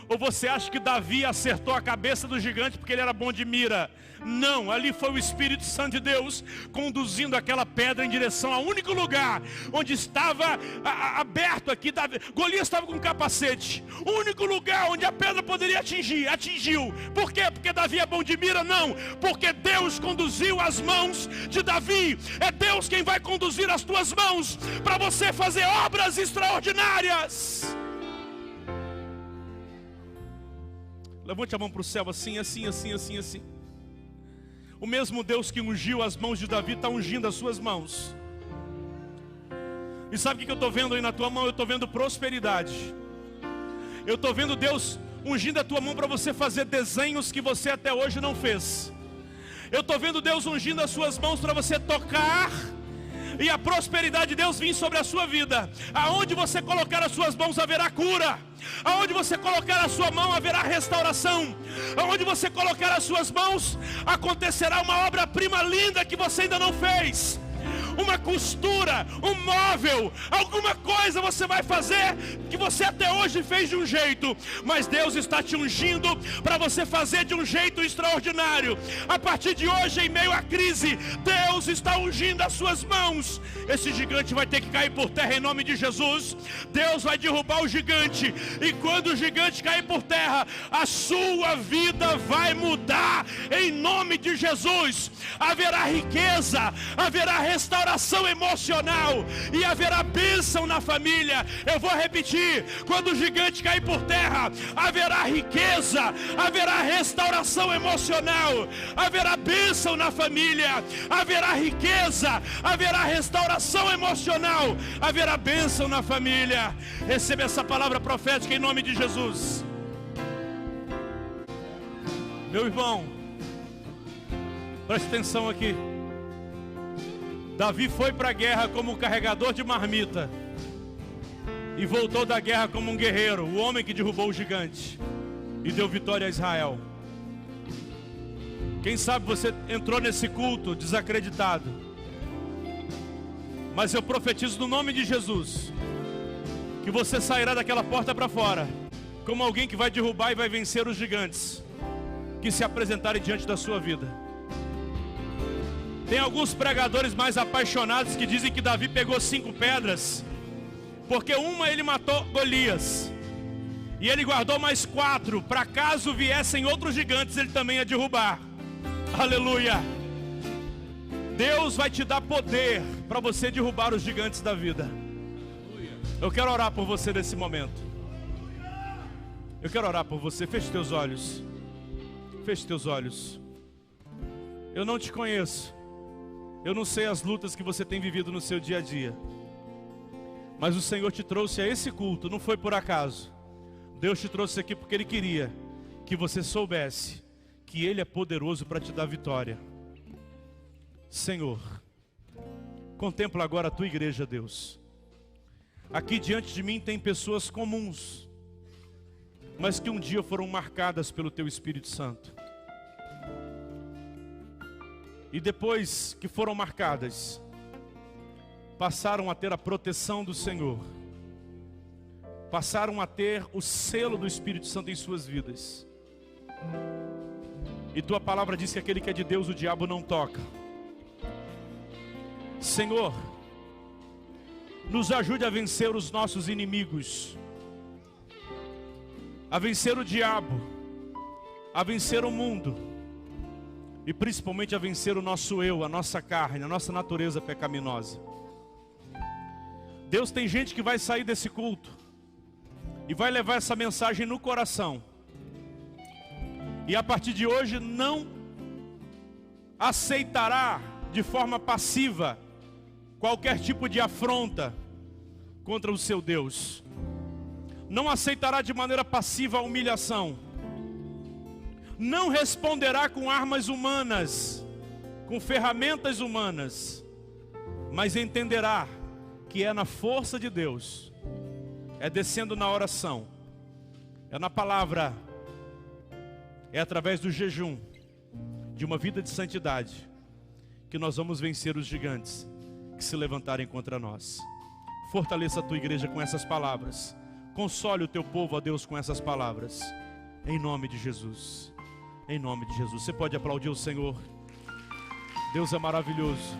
Ou você acha que Davi acertou a cabeça do gigante porque ele era bom de mira? Não, ali foi o Espírito Santo de Deus conduzindo aquela pedra em direção ao único lugar onde estava aberto aqui. Golias estava com um capacete. O único lugar onde a pedra poderia atingir, atingiu. Por quê? Porque Davi é bom de mira? Não, porque Deus conduziu as mãos de Davi. É Deus quem vai conduzir as tuas mãos para você fazer obras extraordinárias. Levante a mão para o céu, assim, assim, assim, assim, assim. O mesmo Deus que ungiu as mãos de Davi está ungindo as suas mãos. E sabe o que eu estou vendo aí na tua mão? Eu estou vendo prosperidade. Eu estou vendo Deus ungindo a tua mão para você fazer desenhos que você até hoje não fez. Eu estou vendo Deus ungindo as suas mãos para você tocar e a prosperidade de Deus vir sobre a sua vida. Aonde você colocar as suas mãos haverá cura. Aonde você colocar a sua mão haverá restauração. Aonde você colocar as suas mãos acontecerá uma obra-prima linda que você ainda não fez. Uma costura, um móvel, alguma coisa você vai fazer que você até hoje fez de um jeito, mas Deus está te ungindo para você fazer de um jeito extraordinário. A partir de hoje, em meio à crise, Deus está ungindo as suas mãos. Esse gigante vai ter que cair por terra em nome de Jesus. Deus vai derrubar o gigante, e quando o gigante cair por terra, a sua vida vai mudar em nome de Jesus. Haverá riqueza, haverá restauração emocional e haverá bênção na família. Eu vou repetir: quando o gigante cair por terra, haverá riqueza, haverá restauração emocional, haverá bênção na família, haverá riqueza, haverá restauração emocional, haverá bênção na família. Receba essa palavra profética em nome de Jesus. Meu irmão, preste atenção aqui. Davi foi para a guerra como um carregador de marmita. e voltou da guerra como um guerreiro, o homem que derrubou o gigante e deu vitória a Israel. Quem sabe você entrou nesse culto desacreditado, mas eu profetizo no nome de Jesus que você sairá daquela porta para fora como alguém que vai derrubar e vai vencer os gigantes que se apresentarem diante da sua vida. Tem alguns pregadores mais apaixonados que dizem que Davi pegou 5 pedras, porque uma ele matou Golias, e ele guardou mais 4, para caso viessem outros gigantes, ele também ia derrubar. Aleluia! Deus vai te dar poder para você derrubar os gigantes da vida. Eu quero orar por você nesse momento. Eu quero orar por você. Feche teus olhos. Feche teus olhos. Eu não te conheço. Eu não sei as lutas que você tem vivido no seu dia a dia. Mas o Senhor te trouxe a esse culto, não foi por acaso. Deus te trouxe aqui porque Ele queria que você soubesse que Ele é poderoso para te dar vitória. Senhor, contempla agora a tua igreja, Deus. Aqui diante de mim tem pessoas comuns, mas que um dia foram marcadas pelo teu Espírito Santo. E depois que foram marcadas, passaram a ter a proteção do Senhor, passaram a ter o selo do Espírito Santo em suas vidas. E tua palavra diz que aquele que é de Deus, o diabo não toca. Senhor, nos ajude a vencer os nossos inimigos, a vencer o diabo, a vencer o mundo, e principalmente a vencer o nosso eu, a nossa carne, a nossa natureza pecaminosa. Deus, tem gente que vai sair desse culto e vai levar essa mensagem no coração, e a partir de hoje não aceitará de forma passiva qualquer tipo de afronta contra o seu Deus. Não aceitará de maneira passiva a humilhação. Não responderá com armas humanas, com ferramentas humanas, mas entenderá que é na força de Deus, é descendo na oração, é na palavra, é através do jejum, de uma vida de santidade, que nós vamos vencer os gigantes que se levantarem contra nós. Fortaleça a tua igreja com essas palavras. Console o teu povo, ó Deus, com essas palavras. Em nome de Jesus. Em nome de Jesus. Você pode aplaudir o Senhor. Deus é maravilhoso.